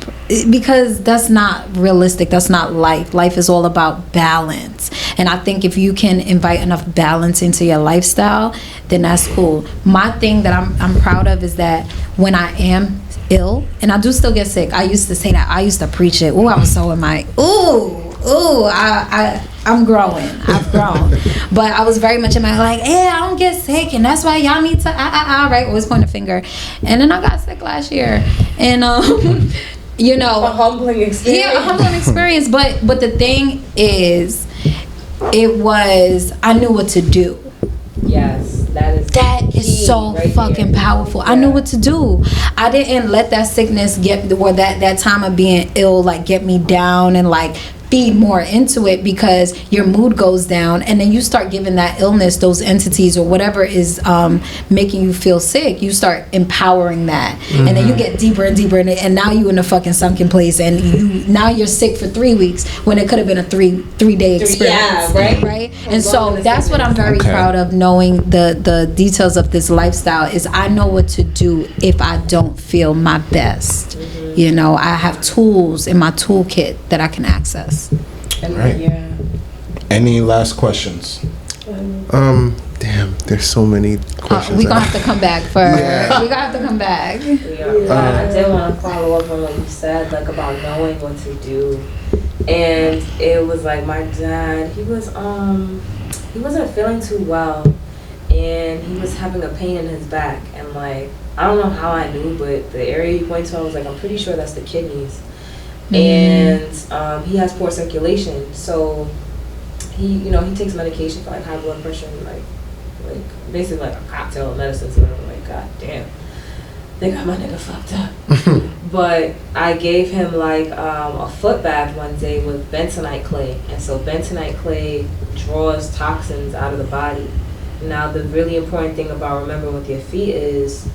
because that's not realistic. That's not life. Life is all about balance. And I think if you can invite enough balance into your lifestyle, then that's cool. My thing that I'm proud of is that when I am ill, and I do still get sick, I used to say that, I used to preach it. I was so in my, I'm growing. I've grown. But I was very much in my like, I don't get sick, and that's why y'all need to right? Always point a finger. And then I got sick last year. And you know, a humbling experience. Yeah, a humbling experience. But the thing is, I knew what to do. Yes, that is so right fucking here. Powerful. Yeah. I knew what to do. I didn't let that sickness or that time of being ill like get me down and like feed more into it, because your mood goes down, and then you start giving that illness, those entities or whatever is making you feel sick, you start empowering that, and then you get deeper and deeper in it, and now you in a fucking sunken place, and now you're sick for 3 weeks when it could have been a three-day experience. Yeah, right. And so that's what I'm very proud of, knowing the details of this lifestyle, is I know what to do if I don't feel my best. You know, I have tools in my toolkit that I can access. Right. Yeah. Any last questions? Damn, there's so many questions. We're gonna have to come back for. Yeah. We're gonna have to come back. I did want to follow up on what you said, like about knowing what to do, and it was like my dad. He wasn't feeling too well, and he was having a pain in his back, and like, I don't know how I knew, but the area he pointed to, I was like, I'm pretty sure that's the kidneys. And he has poor circulation, so he takes medication for like high blood pressure and like basically like a cocktail of medicines. And I'm like, God damn, they got my nigga fucked up. But I gave him like a foot bath one day with bentonite clay, and so bentonite clay draws toxins out of the body. Now the really important thing about remembering with your feet is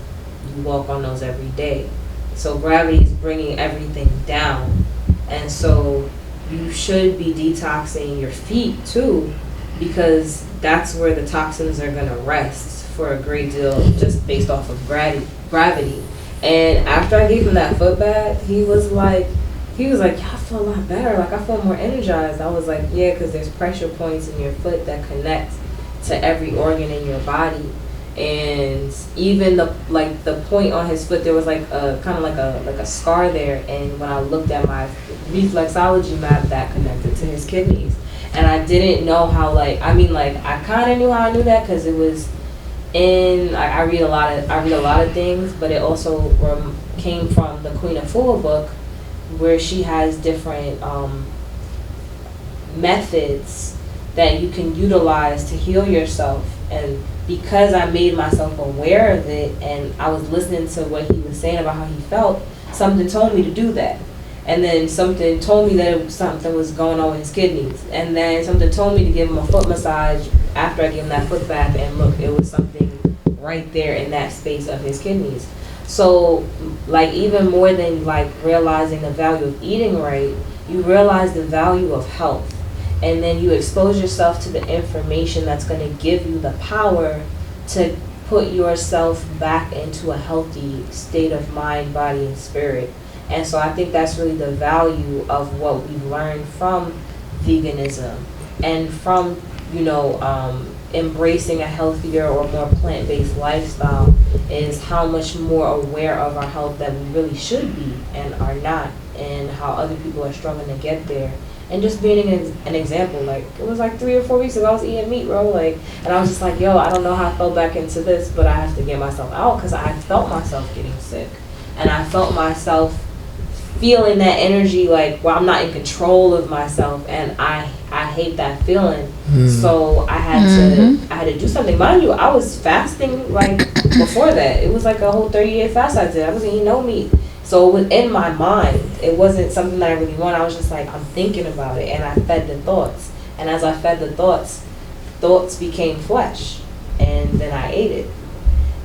you walk on those every day. So gravity is bringing everything down. And so you should be detoxing your feet too, because that's where the toxins are going to rest for a great deal, just based off of gravity. And after I gave him that foot bath, he was like, yeah, I feel a lot better. Like, I feel more energized. I was like, yeah, because there's pressure points in your foot that connect to every organ in your body. And even the point on his foot, there was like a kind of like a scar there, and when I looked at my reflexology map, that connected to his kidneys. And I didn't know how, I kind of knew how I knew that, because it was in I read a lot of things, but it also came from the Queen of Fool book, where she has different methods that you can utilize to heal yourself. And because I made myself aware of it, and I was listening to what he was saying about how he felt, something told me to do that. And then something told me that something was going on with his kidneys. And then something told me to give him a foot massage after I gave him that foot bath, and look, it was something right there in that space of his kidneys. So, like, even more than, like, realizing the value of eating right, you realize the value of health. And then you expose yourself to the information that's going to give you the power to put yourself back into a healthy state of mind, body, and spirit. And so I think that's really the value of what we've learned from veganism and from, embracing a healthier or more plant-based lifestyle, is how much more aware of our health that we really should be and are not, and how other people are struggling to get there. And just being an example, like, it was like 3 or 4 weeks ago, I was eating meat, bro, like, and I was just like, yo, I don't know how I fell back into this, but I have to get myself out, because I felt myself getting sick, and I felt myself feeling that energy, like, well, I'm not in control of myself, and I hate that feeling. So I had to do something. Mind you, I was fasting, like, before that. It was like a whole 30-day fast I did. I wasn't eating no meat. So it was in my mind. It wasn't something that I really wanted. I was just like, I'm thinking about it, and I fed the thoughts. And as I fed the thoughts became flesh, and then I ate it.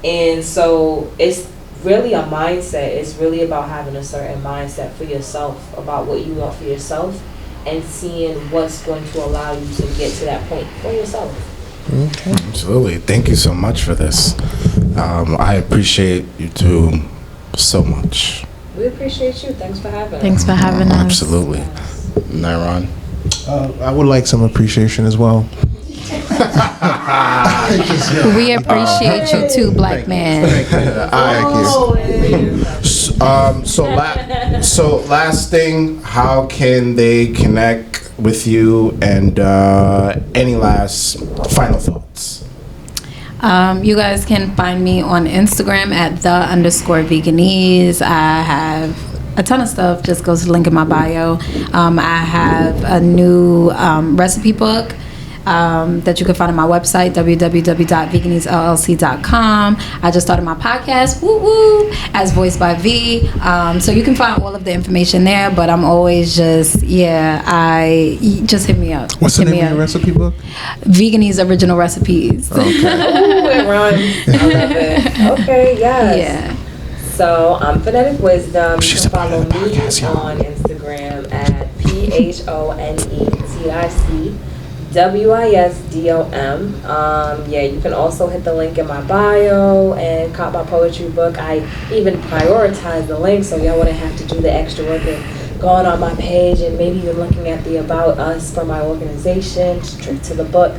And so it's really a mindset. It's really about having a certain mindset for yourself about what you want for yourself, and seeing what's going to allow you to get to that point for yourself. Okay. Absolutely. Thank you so much for this. I appreciate you two so much. We appreciate you. Thanks for having us. Thanks for having us. Absolutely. Nairon? I would like some appreciation as well. We appreciate you too, black man. So last thing, how can they connect with you, and any last final thoughts? You guys can find me on Instagram at _Veganese. I have a ton of stuff. Just goes to the link in my bio. I have a new recipe book that you can find on my website, www.veganesellc.com. I just started my podcast, woo woo, as voiced by V. So you can find all of the information there, but I'm always just just hit me up. What's the name of your recipe book? Veganese Original Recipes. Okay. Ooh, it rhymes. I love it. Okay, yes. Yeah. So I'm Phonetic Wisdom. She's You can a part follow of the me podcast, y'all. on Instagram at PHONETICWISDOM. You can also hit the link in my bio and cop my poetry book. I even prioritize the link, so y'all wouldn't have to do the extra work of going on my page and maybe even looking at the About Us for my organization, straight to the book.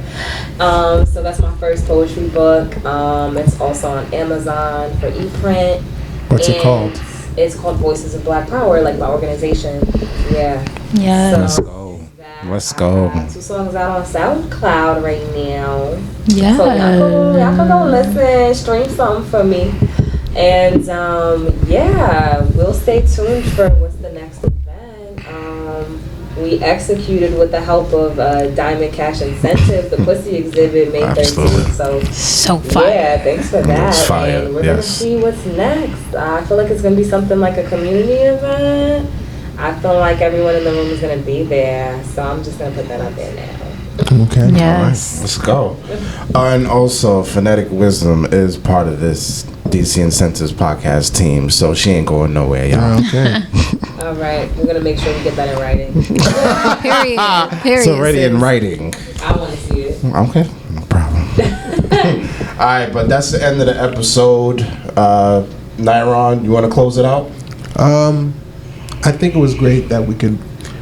So that's my first poetry book. It's also on Amazon for e-print. What's it called? It's called Voices of Black Power, like my organization. Yeah. Yeah. Let's go. Let's go. I got 2 songs out on SoundCloud right now. Yeah. So y'all can go listen, stream something for me. And we'll stay tuned for what's the next event. We executed with the help of Diamond Cash Incentive, the Pussy exhibit May 13th. So fire. Yeah, thanks for that. It's fire, And we're yes. gonna see what's next. I feel like it's gonna be something like a community event. I feel like everyone in the room is gonna be there, so I'm just gonna put that out there now. Okay. Yes. Let's go. And also, Phonetic Wisdom is part of this DC Incentives podcast team, so she ain't going nowhere, y'all. Okay. All right, we're gonna make sure we get that in writing. Period. It's already in writing. I want to see it. Okay, no problem. All right, but that's the end of the episode. Nairon, you want to close it out? I think it was great that we could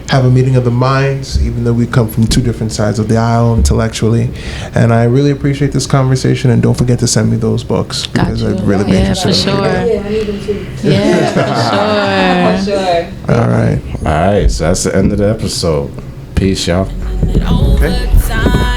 have a meeting of the minds, even though we come from 2 different sides of the aisle intellectually. And I really appreciate this conversation. And don't forget to send me those books, because Got I'd you. really be Yeah, interested. for sure. Yeah, I need them too. Yeah, for sure. For sure. All right. All right, so that's the end of the episode. Peace, y'all. Overtime.